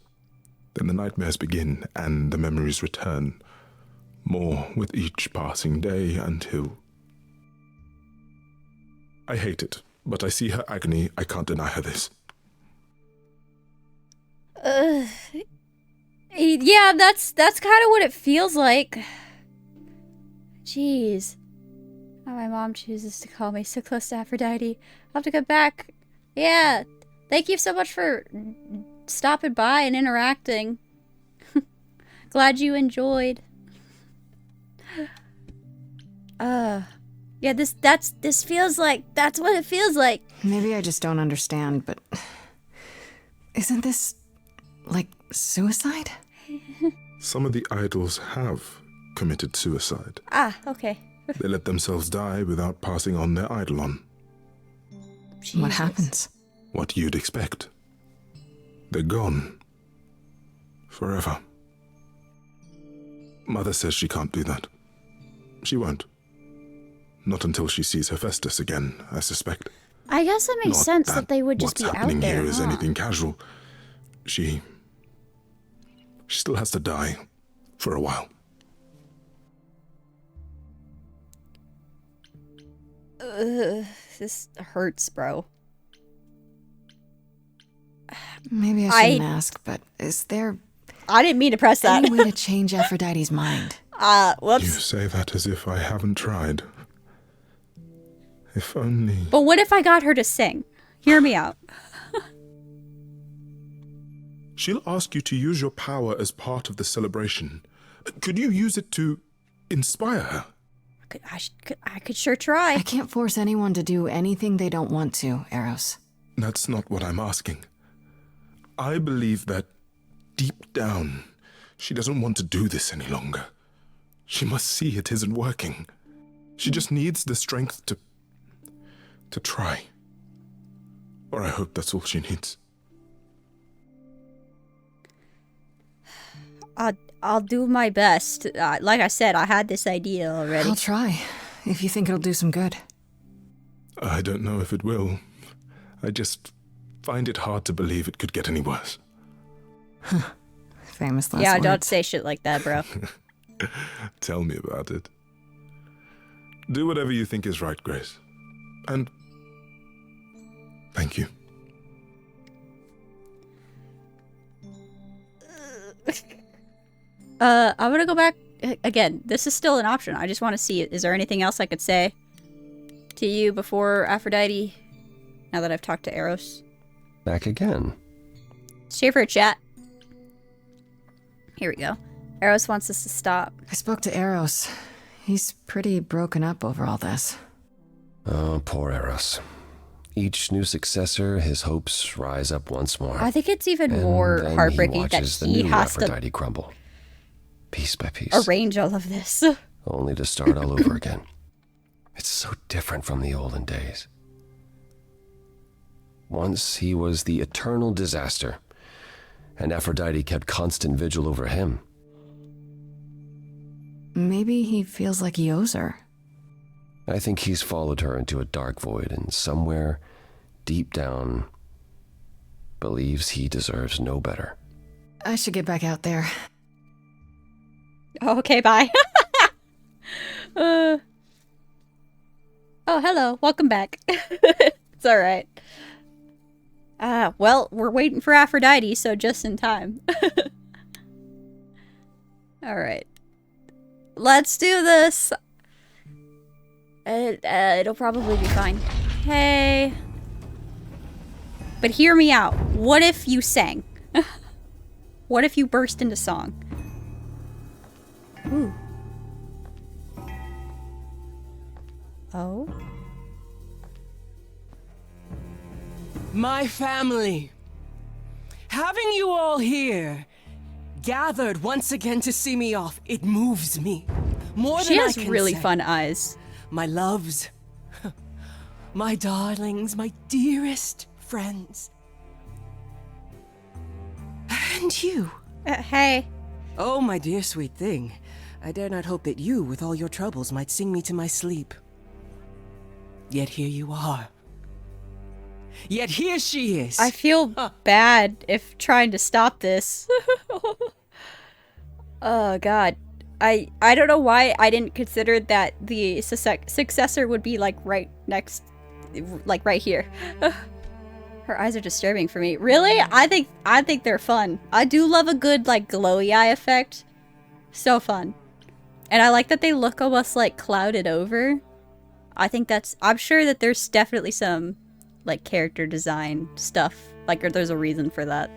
Then the nightmares begin and the memories return. More with each passing day until... I hate it, but I see her agony. I can't deny her this. Yeah, that's kind of what it feels like. Jeez. How my mom chooses to call me so close to Aphrodite. I'll have to come back. Yeah. Thank you so much for stopping by and interacting. Glad you enjoyed. Yeah, this feels like that's what it feels like. Maybe I just don't understand, but... Isn't this... like suicide? Some of the idols have committed suicide. Ah, okay. They let themselves die without passing on their eidolon. What Jesus. happens? What you'd expect. They're gone. Forever. Mother says she can't do that. She won't. Not until she sees Hephaestus again, I suspect. I guess it makes Not sense that they would just what's be out happening there. here is huh? anything casual. She still has to die for a while. This hurts, bro. Maybe I shouldn't ask, but is there I didn't mean to press that. any way to change Aphrodite's mind? You Whoops. say that as if I haven't tried. If only... But what if I got her to sing? Hear me out. She'll ask you to use your power as part of the celebration. Could you use it to inspire her? I could sure try. I can't force anyone to do anything they don't want to, Eros. That's not what I'm asking. I believe that deep down, she doesn't want to do this any longer. She must see it isn't working. She just needs the strength to try. Or I hope that's all she needs. I'll do my best. Like I said, I had this idea already. I'll try, if you think it'll do some good. I don't know if it will. I just find it hard to believe it could get any worse. Famous last Yeah, words. don't say shit like that, bro. Tell me about it. Do whatever you think is right, Grace. And thank you. I'm gonna go back again. This is still an option. I just want to see it. Is there anything else I could say to you before Aphrodite? Now that I've talked to Eros. Back again. Schaefer chat. Here we go. Eros wants us to stop. I spoke to Eros. He's pretty broken up over all this. Oh, poor Eros. Each new successor, his hopes rise up once more. I think it's even And more then heartbreaking he that watches the he new has to Aphrodite crumble, piece by piece, arrange all of this. only to start all over again. It's so different from the olden days. Once he was the eternal disaster, and Aphrodite kept constant vigil over him. Maybe he feels like he owes her. I think he's followed her into a dark void, and somewhere, deep down, believes he deserves no better. I should get back out there. Okay, bye. Oh, hello. Welcome back. It's all right. Well, we're waiting for Aphrodite, so just in time. All right. Let's do this. It'll probably be fine. Hey. But hear me out. What if you sang? What if you burst into song? Ooh. Oh? My family. Having you all here, gathered once again to see me off, it moves me. More She than has I can really say. fun eyes. My loves, my darlings, my dearest friends. And you. Hey. Oh, my dear sweet thing. I dare not hope that you, with all your troubles, might sing me to my sleep. Yet here you are. Yet here she is. I feel bad if trying to stop this. Oh god. I don't know why I didn't consider that the successor would be like right next, like right here. Her eyes are disturbing for me. Really? I think they're fun. I do love a good like glowy eye effect. So fun. And I like that they look almost like clouded over. I'm sure that there's definitely some like character design stuff. Like, or there's a reason for that.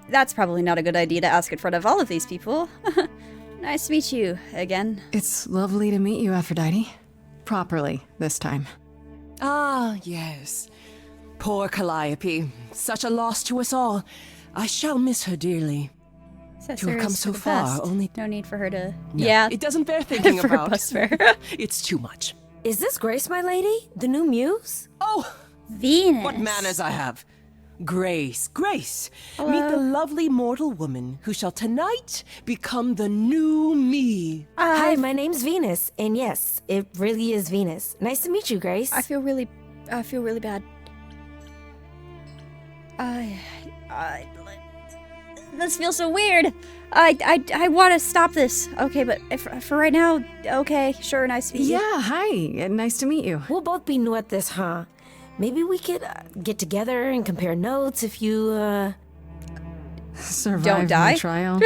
That's probably not a good idea to ask in front of all of these people. Nice to meet you again. It's lovely to meet you, Aphrodite. Properly, this time. Ah, yes. Poor Calliope. Such a loss to us all. I shall miss her dearly. Cesar have come is so the far, best. only- No need for her to... No, yeah. It doesn't bear thinking for her about. bus fare. It's too much. Is this Grace, my lady? The new muse? Oh, Venus. what manners I have. Grace, Grace. Meet the lovely mortal woman who shall tonight become the new me. Hi, my name's Venus. And yes, it really is Venus. Nice to meet you, Grace. I feel really bad. This feels so weird. I want to stop this. Okay, but for right now, okay, sure, nice to meet you. Yeah, hi. Nice to meet you. We'll both be new at this, huh? Maybe we could get together and compare notes if you, Survive Don't die? my trial.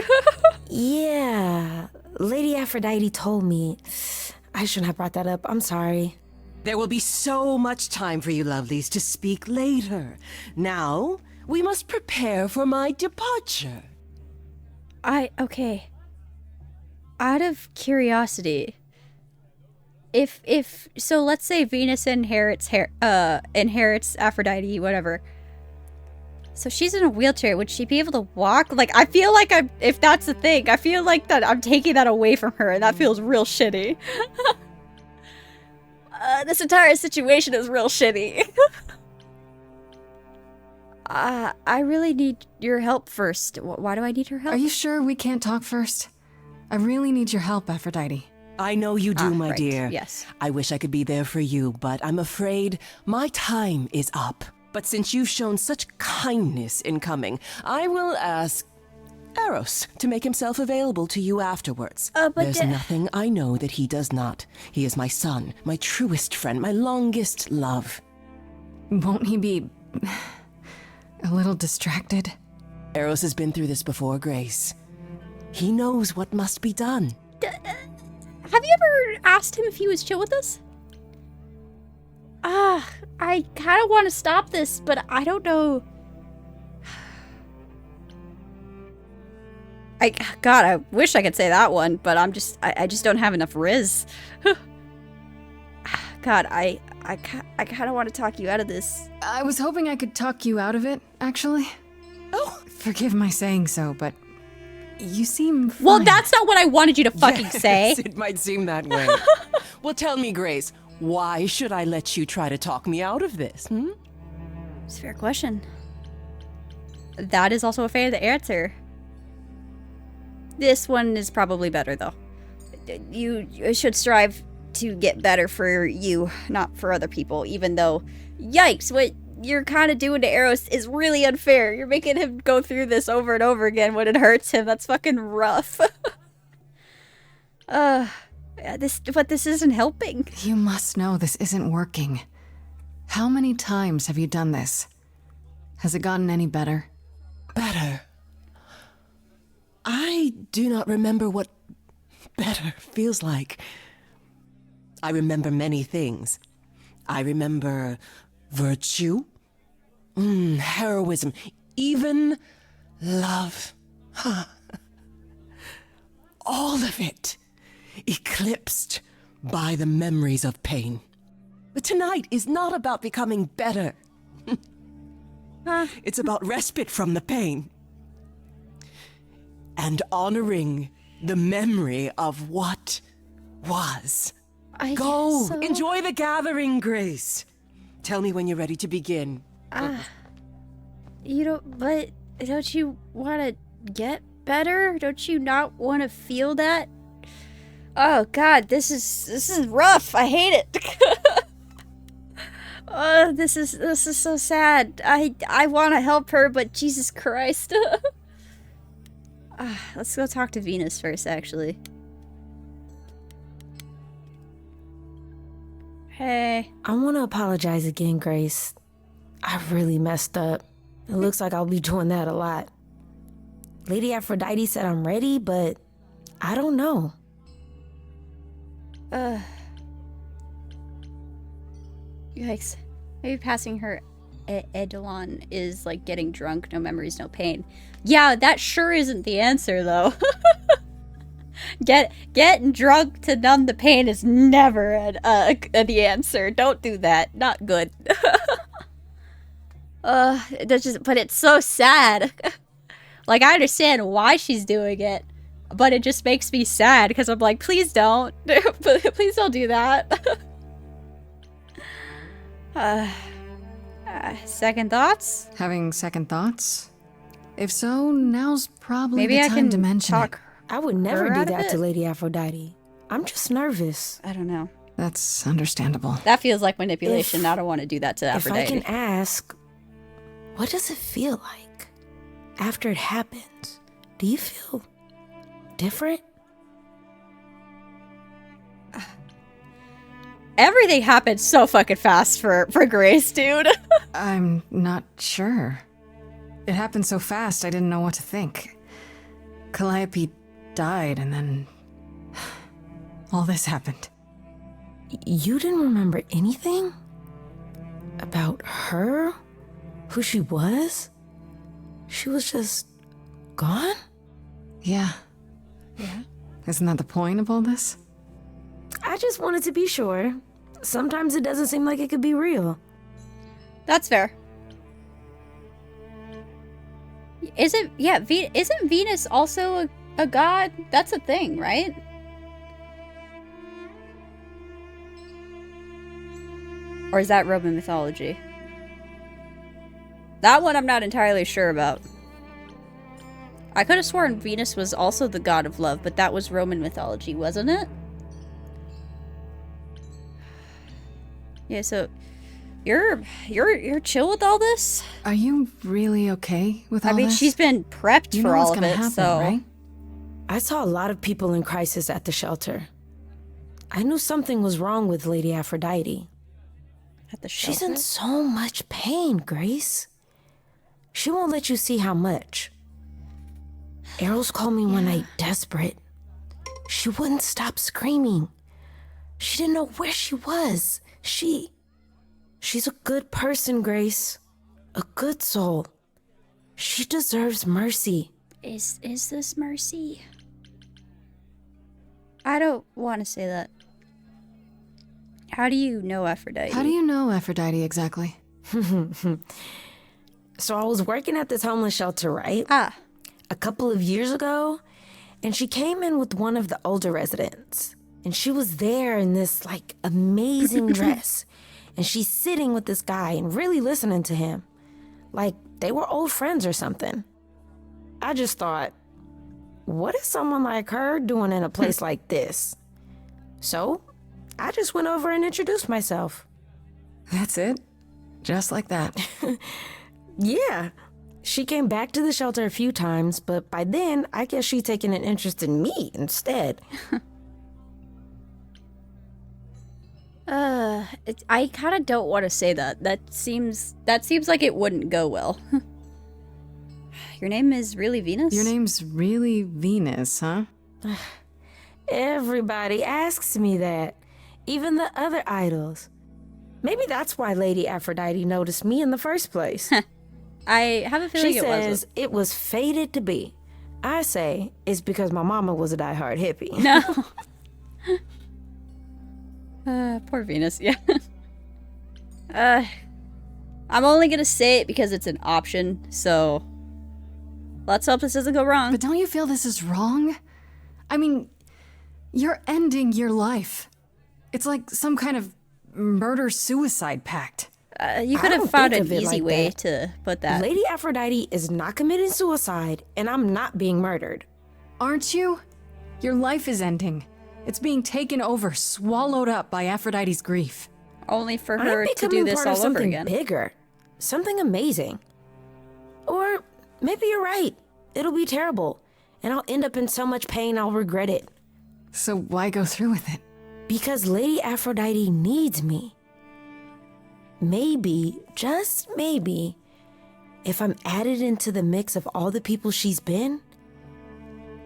Yeah. Lady Aphrodite told me. I shouldn't have brought that up. I'm sorry. There will be so much time for you lovelies to speak later. Now, we must prepare for my departure. Okay. Out of curiosity, if so, let's say Venus inherits Aphrodite, whatever. So she's in a wheelchair. Would she be able to walk? Like, I feel like if that's the thing, I feel like that I'm taking that away from her, and that feels real shitty. This entire situation is real shitty. I really need your help first. Why do I need your help? Are you sure we can't talk first? I really need your help, Aphrodite. I know you do, my right, dear. yes. I wish I could be there for you, but I'm afraid my time is up. But since you've shown such kindness in coming, I will ask Eros to make himself available to you afterwards. But There's nothing I know that he does not. He is my son, my truest friend, my longest love. Won't he be a little distracted? Eros has been through this before, Grace. He knows what must be done. Have you ever asked him if he was chill with us? I kind of want to stop this, but I don't know. God, I wish I could say that one, but I just don't have enough riz. God, I kind of want to talk you out of this. I was hoping I could talk you out of it, actually. Oh, Forgive my saying so, but you seem fine. Well, that's not what I wanted you to fucking say. yes, it might seem that way. Well, tell me, Grace, why should I let you try to talk me out of this? It's a fair question. That is also a fair answer. This one is probably better, though. You should strive to get better for you, not for other people, even though, yikes, what you're kind of doing to Eros is really unfair. You're making him go through this over and over again when it hurts him. That's fucking rough. This isn't helping. You must know this isn't working. How many times have you done this? Has it gotten any better? Better. I do not remember what better feels like. I remember many things. I remember virtue, heroism, even love. All of it eclipsed by the memories of pain. But tonight is not about becoming better. It's about respite from the pain. and honoring the memory of what was. Go! Enjoy the gathering, Grace. Tell me when you're ready to begin. You don't, but don't you want to get better? Don't you not want to feel that? Oh God, this is rough. I hate it. Oh, this is so sad. I want to help her, but Jesus Christ. Let's go talk to Venus first, actually. Hey. I want to apologize again, Grace. I really messed up. It looks like I'll be doing that a lot. Lady Aphrodite said I'm ready, but I don't know. Yikes. Maybe passing her Eidolon is like getting drunk, no memories, no pain. Yeah, that sure isn't the answer, though. Getting drunk to numb the pain is never the answer. Don't do that. Not good. That's just, but it's so sad. Like, I understand why she's doing it, but it just makes me sad because I'm like, please don't. Please don't do that. Second thoughts? Having second thoughts? If so, now's probably Maybe the I time can to mention talk. I would never her do out of that to it? Lady Aphrodite. I'm just nervous. I don't know. it. That's understandable. That feels like manipulation. If- I don't want to do that to If I Aphrodite. can ask, what does it feel like after it happens? Do you feel different? Everything happened so fucking fast for Grace, dude. I'm not sure. It happened so fast, I didn't know what to think. Calliope died, and then all this happened. You didn't remember anything? About her? Who she was? She was just gone? Yeah. Isn't that the point of all this? I just wanted to be sure. Sometimes it doesn't seem like it could be real. That's fair. Isn't Venus also a god? That's a thing, right? Or is that Roman mythology? That one I'm not entirely sure about. I could have sworn Venus was also the god of love, but that was Roman mythology, wasn't it? Yeah, so you're chill with all this? Are you really okay with all I mean, this? she's been prepped You for know what's all of gonna it, happen, so right? I saw a lot of people in crisis at the shelter. I knew something was wrong with Lady Aphrodite. at the She's shelter. in so much pain, Grace. She won't let you see how much. Eros called me one night desperate. She wouldn't stop screaming. She didn't know where she was. She's a good person, Grace. A good soul. She deserves mercy. Is this mercy? I don't want to say that. How do you know Aphrodite? How do you know Aphrodite exactly? So I was working at this homeless shelter, right? Ah, A couple of years ago, and she came in with one of the older residents. And she was there in this, like, amazing dress. And she's sitting with this guy and really listening to him. Like, they were old friends or something. I just thought, what is someone like her doing in a place like this? So, I just went over and introduced myself. That's it? Just like that. Yeah. She came back to the shelter a few times, but by then, I guess she'd taken an interest in me instead. I kind of don't want to say that. That seems like it wouldn't go well. Your name is really Venus? Your name's really Venus, huh? Everybody asks me that. Even the other idols. Maybe that's why Lady Aphrodite noticed me in the first place. I have a feeling She it wasn't. says it was fated to be. I say it's because my mama was a diehard hippie. No. Poor Venus, yeah. I'm only gonna say it because it's an option, so Let's hope this doesn't go wrong. But don't you feel this is wrong? I mean, you're ending your life. It's like some kind of murder-suicide pact. You could I have don't found think an of it easy like way that. to put that. Lady Aphrodite is not committing suicide, and I'm not being murdered. Aren't you? Your life is ending. It's being taken over, swallowed up by Aphrodite's grief. Only for I'm her to becoming do this part all of over something again. bigger, something amazing. Or maybe you're right. It'll be terrible, and I'll end up in so much pain I'll regret it. So why go through with it? Because Lady Aphrodite needs me. Maybe, just maybe, if I'm added into the mix of all the people she's been,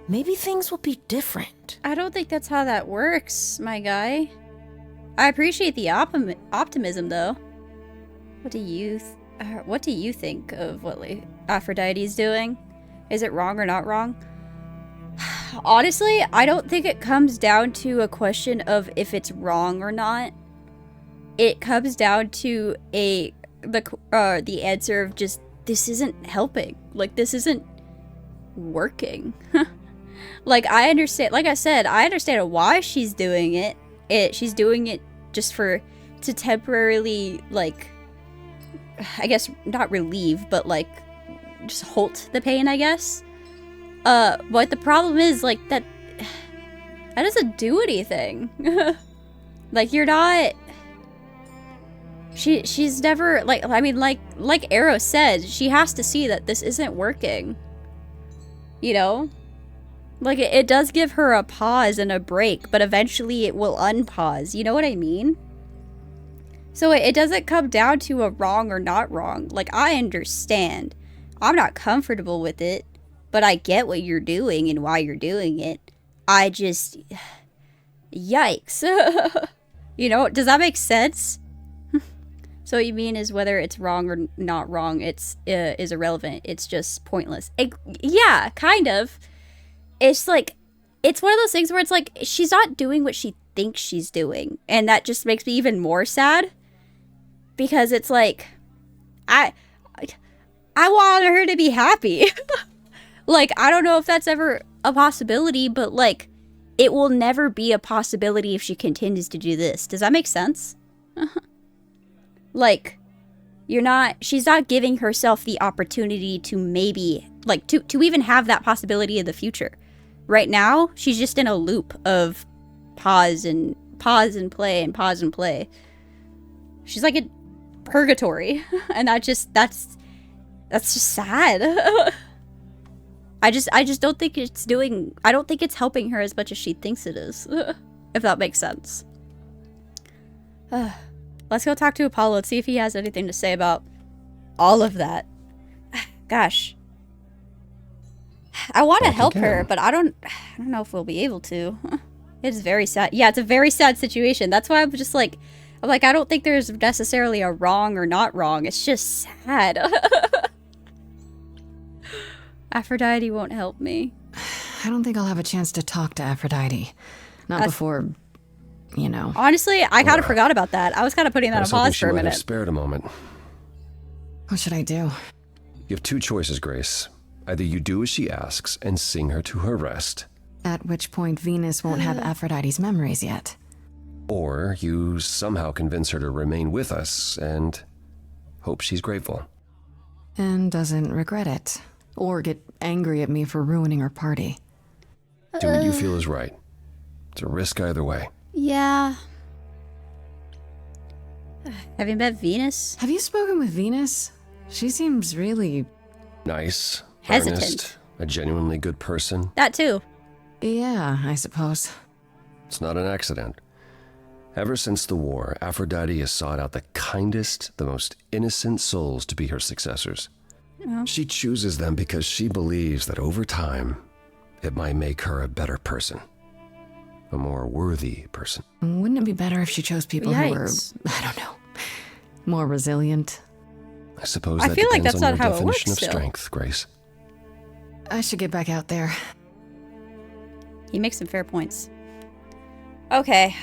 maybe things will be different. I don't think that's how that works, my guy. I appreciate the optimism, though. What do you think of what Aphrodite's doing? Is it wrong or not wrong? Honestly, I don't think it comes down to a question of if it's wrong or not. It comes down to the answer of just, this isn't helping. Like, this isn't working. Like, I understand, like I said, I understand why she's doing it. She's doing it just to temporarily, like, I guess, not relieve, but, like, just halt the pain, I guess. But the problem is, like, that doesn't do anything. Like, you're not... She's never, like, I mean, like Arrow said, she has to see that this isn't working. You know? Like, it does give her a pause and a break, but eventually it will unpause. You know what I mean? So it doesn't come down to a wrong or not wrong. Like, I understand. I'm not comfortable with it, but I get what you're doing and why you're doing it. I just... Yikes. You know, does that make sense? So what you mean is whether it's wrong or not wrong, it's is irrelevant. It's just pointless. Yeah, kind of. It's like, it's one of those things where it's like, she's not doing what she thinks she's doing. And that just makes me even more sad. Because it's like, I want her to be happy. Like, I don't know if that's ever a possibility, but like, it will never be a possibility if she continues to do this. Does that make sense? Like, she's not giving herself the opportunity to maybe, like, to even have that possibility in the future. Right now, she's just in a loop of pause and play and pause and play. She's like in purgatory. And that's just sad. I just don't think I don't think it's helping her as much as she thinks it is. If that makes sense. Let's go talk to Apollo and see if he has anything to say about all of that. Gosh. I want to help her, but I don't know if we'll be able to. It is very sad. Yeah, it's a very sad situation. That's why I'm like, I don't think there's necessarily a wrong or not wrong. It's just sad. Aphrodite won't help me. I don't think I'll have a chance to talk to Aphrodite. Not before, you know. Honestly, I kind of forgot about that. I was kind of putting that on pause she for a might have minute. spared a moment. What should I do? You have two choices, Grace. Either you do as she asks and sing her to her rest, At which point Venus won't have Aphrodite's memories yet. or you somehow convince her to remain with us and hope she's grateful. And doesn't regret it. Or get angry at me for ruining her party. Do what you feel is right. It's a risk either way. Yeah. Have you met Venus? Have you spoken with Venus? She seems really... Nice, Hesitant. earnest, a genuinely good person. That too. Yeah, I suppose. It's not an accident. Ever since the war, Aphrodite has sought out the kindest, the most innocent souls to be her successors. She chooses them because she believes that over time, it might make her a better person. A more worthy person. Wouldn't it be better if she chose people who were, Yikes. I don't know, more resilient? I suppose I that feel like depends that's on not your how it definition works of still. strength, Grace. I should get back out there. He makes some fair points. Okay.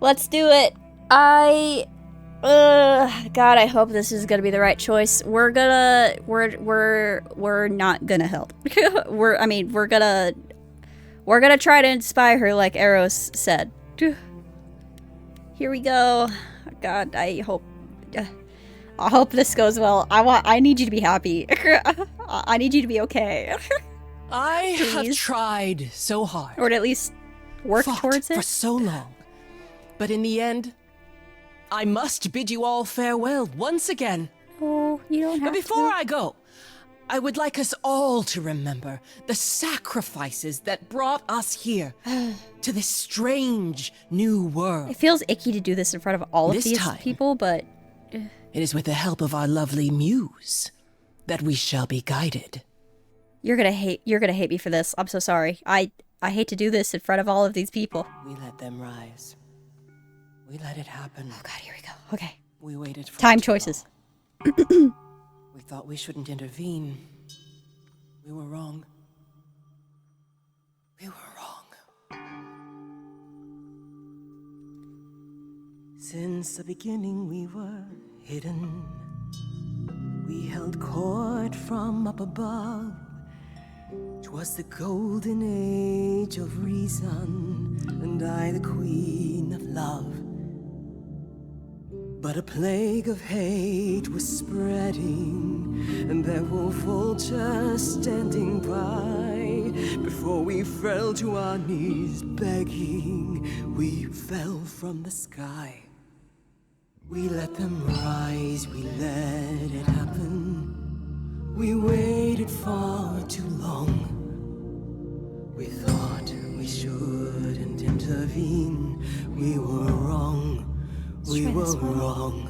Let's do it. I God, I hope this is gonna be the right choice. We're not gonna help. we're gonna try to inspire her like Eros said. Here we go. God, I hope this goes well. I need you to be happy. I need you to be okay. I have Please. tried so hard. Or to at least work fought towards for it. so long. But in the end, I must bid you all farewell once again. Oh, you don't have But before to. I go, I would like us all to remember the sacrifices that brought us here to this strange new world. It feels icky to do this in front of all of This these time. people, but It is with the help of our lovely muse that we shall be guided. you're gonna hate me for this. I'm so sorry. I hate to do this in front of all of these people. We let them rise. We let it happen. Oh God, here we go. Okay. We waited for Time too choices. long. We thought we shouldn't intervene. We were wrong. We were wrong. Since the beginning we were hidden. We held court from up above. 'Twas the golden age of reason, and I the queen of love. But a plague of hate was spreading, and there were vultures standing by. Before we fell to our knees begging, we fell from the sky. We let them rise, we let it happen. We waited far too long. We thought we shouldn't intervene. We were wrong. We were wrong.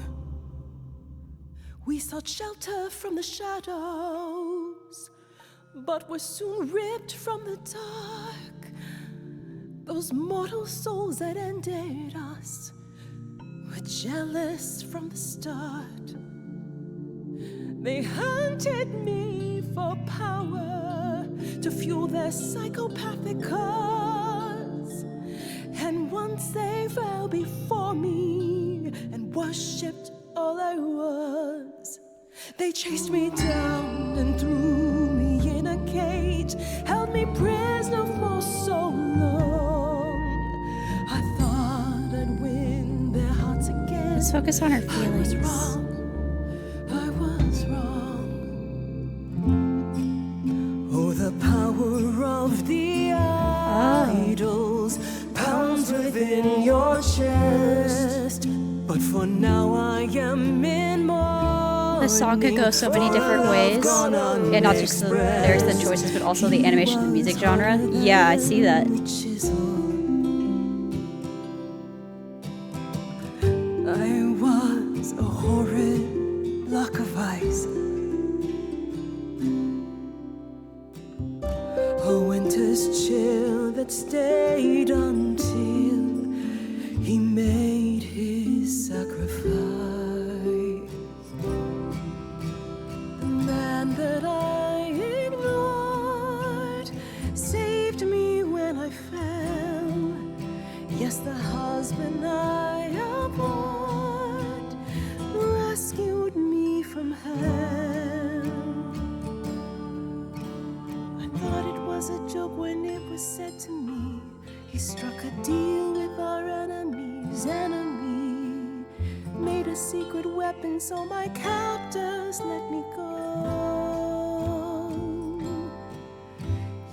We sought shelter from the shadows, but were soon ripped from the dark. Those mortal souls that ended us were jealous from the start. They hunted me for power to fuel their psychopathic cause. And once they fell before me and worshipped all I was, they chased me down and threw me in a cage, held me prisoner for so long. I thought I'd win their hearts again. Let's focus on her I was feelings. wrong. I was wrong. Oh, the power of the idols pounds within your chest. But for now, I am in mourning. The song could go so many different ways. Yeah, not just the lyrics and choices, but also the animation and music genre. Yeah, I see that. Which is all. I was a horrid block of ice. A winter's chill that stayed until he made his sacrifice. The man that I ignored saved me when I fell. Yes, the husband I abhorred rescued me from hell. I thought it was a joke when it was said to me. He struck a deal with our enemy's enemy, made a secret weapon so my captors let me go.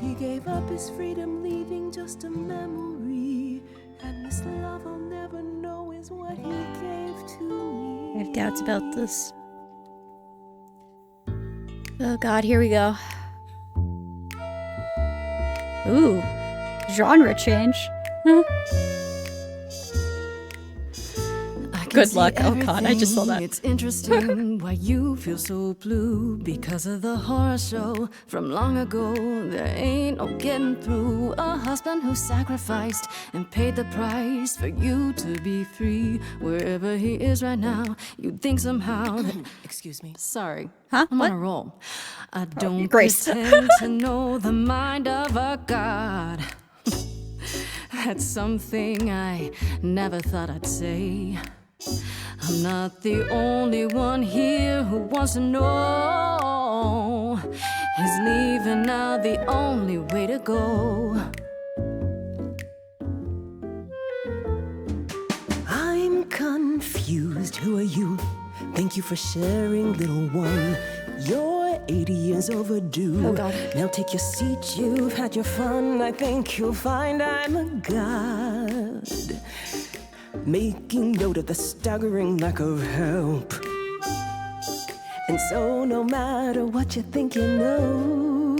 He gave up his freedom, leaving just a memory, and this love I'll never know is what he gave to me. I have doubts about this. Oh God, here we go. Ooh, genre change. Good luck. Oh God, I just saw that. It's interesting why you feel so blue because of the horror show from long ago. There ain't no getting through. A husband who sacrificed and paid the price for you to be free. Wherever he is right now, you'd think somehow that. Excuse me. Sorry. Huh? I'm What? on a roll. I don't Grace. pretend to know the mind of a god. That's something I never thought I'd say. I'm not the only one here who wants to know. Is leaving now the only way to go? I'm confused. Who are you? Thank you for sharing, little one. You're 80 years overdue. Oh, God. Now take your seat, you've had your fun. I think you'll find I'm a god. Making note of the staggering lack of help. And so no matter what you think you know,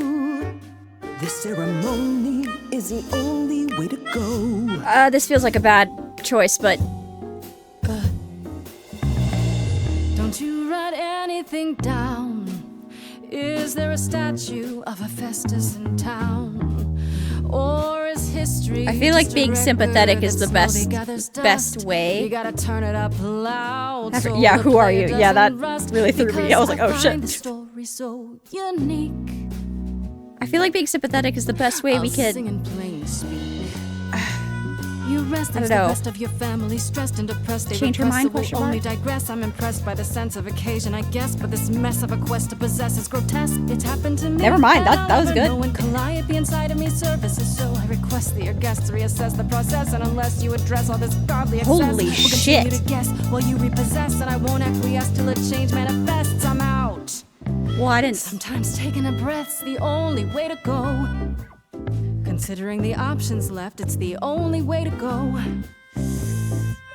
this ceremony is the only way to go. This feels like a bad choice, but Don't you write anything down? Is there a statue of Hephaestus in town? Or is history I feel like just a being record sympathetic is that the slowly gathers best dust? way. You gotta turn it up loud. I for- so yeah, the who are player you? Yeah, that doesn't rust, really threw me. I was like, oh, because shit. find the story so unique. I feel like being sympathetic is the best way we I'll could. sing in plain speak. You rest I as don't the know. rest of your family stressed and depressed. They Change her repress, mind, so we'll question mark? only digress. I'm impressed by the sense of occasion, I guess. But this mess of a quest to possess is grotesque. It's happened to me. Never mind, and that I'll was never good. know when Calliope inside of me services. So I request that your guests reassess the process. And unless you address all this godly excess, Holy we'll shit. continue to guess while you repossess. And I won't acquiesce till a change manifests. I'm out. Well, I didn't. Sometimes taking a breath's the only way to go. Considering the options left, it's the only way to go.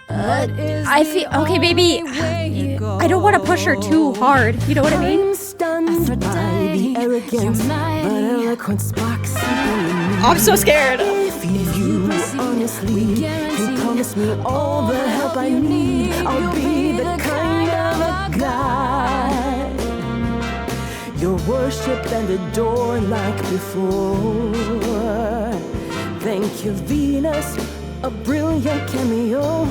What is I the feel okay, baby. only way to go? I don't want to push her too hard. You know what I mean? I'm stunned by the arrogance, but eloquence sparks something in me. I'm so scared. If you honestly can promise me all the help I need, I'll be the kind of a god you'll worship and adore like before. Thank you, Venus, a brilliant cameo.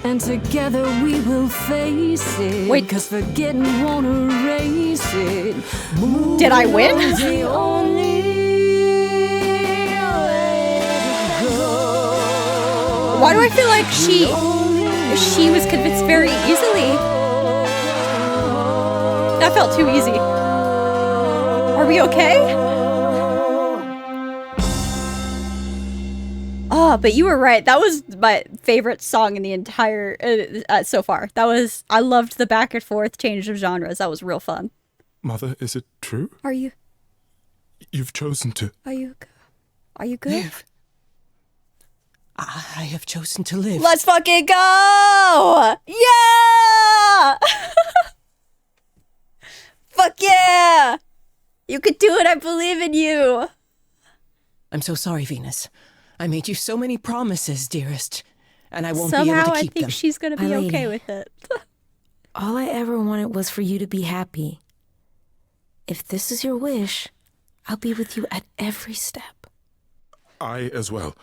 And together we will face it. Wait. Cause forgetting won't erase it. Did I win? Move's the only way to go. Why do I feel like she was convinced very easily? That felt too easy. Are we okay? Oh, but you were right. That was my favorite song in the entire so far. I loved the back and forth change of genres. That was real fun. Mother, is it true? Are you You've chosen to. good? Live. I have chosen to live. Let's fucking go! Yeah! Fuck yeah! You could do it. I believe in you. I'm so sorry, Venus. I made you so many promises, dearest, and I won't be Somehow able to I keep think them. she's gonna be My lady. okay with it. All I ever wanted was for you to be happy. If this is your wish, I'll be with you at every step. I as well.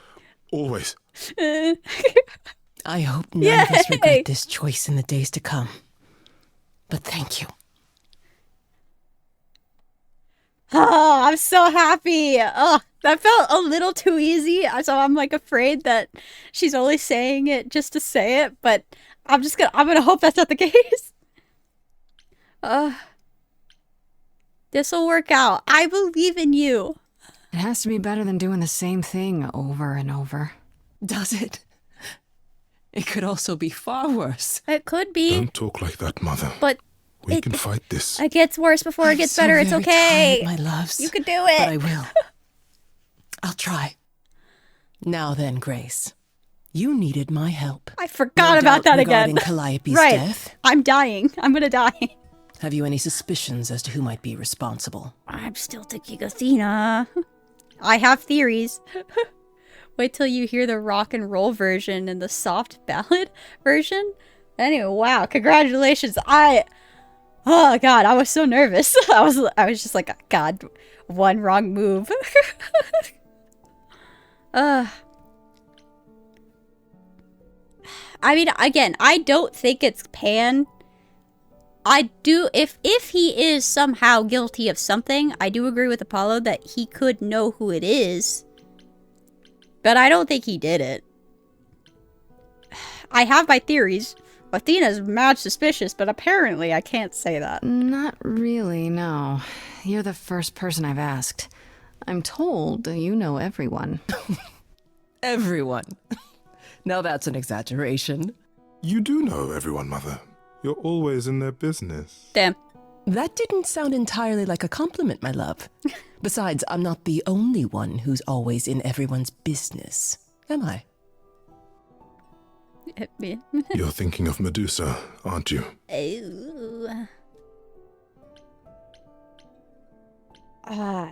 Always. I hope none of us Yay! regret this choice in the days to come. But thank you. Oh, I'm so happy. Oh, that felt a little too easy. So I'm like afraid that she's only saying it just to say it, but I'm gonna hope that's not the case. This'll work out. I believe in you. It has to be better than doing the same thing over and over. Does it? It could also be far worse. It could be, Don't talk like that, Mother. but We it- can fight this. it gets worse before it I'm gets so better. It's very okay. tired, my loves. You could do But I it. will. I'll try. Now then, Grace. You needed my help. I forgot No about doubt that again. regarding Calliope's Right. death. I'm dying. I'm gonna die. Have you any suspicions as to who might be responsible? I'm still thinking Athena. I have theories. Wait till you hear the rock and roll version and the soft ballad version. Anyway, wow, congratulations. Oh god, I was so nervous. I was just like, god, one wrong move. I mean, again, I don't think it's Pan. I do, if he is somehow guilty of something, I do agree with Apollo that he could know who it is. But I don't think he did it. I have my theories. Athena's mad suspicious, but apparently I can't say that. Not really, no. You're the first person I've asked. I'm told you know everyone. Everyone. Now that's an exaggeration. You do know everyone, Mother. You're always in their business. Damn. That didn't sound entirely like a compliment, my love. Besides, I'm not the only one who's always in everyone's business, am I? You're thinking of Medusa, aren't you? Oh.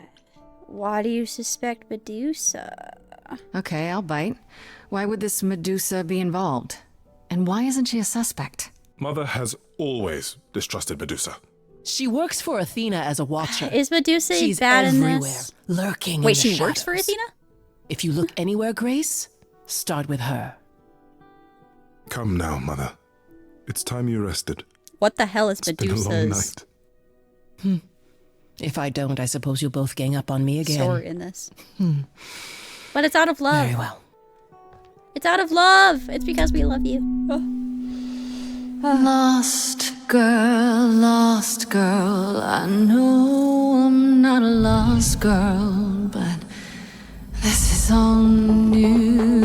Why do you suspect Medusa? Okay, I'll bite. Why would this Medusa be involved? And why isn't she a suspect? Mother has always distrusted Medusa. She works for Athena as a watcher. Is Medusa She's bad in everywhere, this? lurking in Wait, the she works for shadows. Athena? If you look anywhere, Grace, start with her. Come now, Mother. It's time you rested. What the hell is It's been a long Medusa's night. If I don't, I suppose you'll both gang up on me again. story in this? But it's out of love. Very well. It's out of love. It's because we love you. Lost girl, I know I'm not a lost girl, but this is all new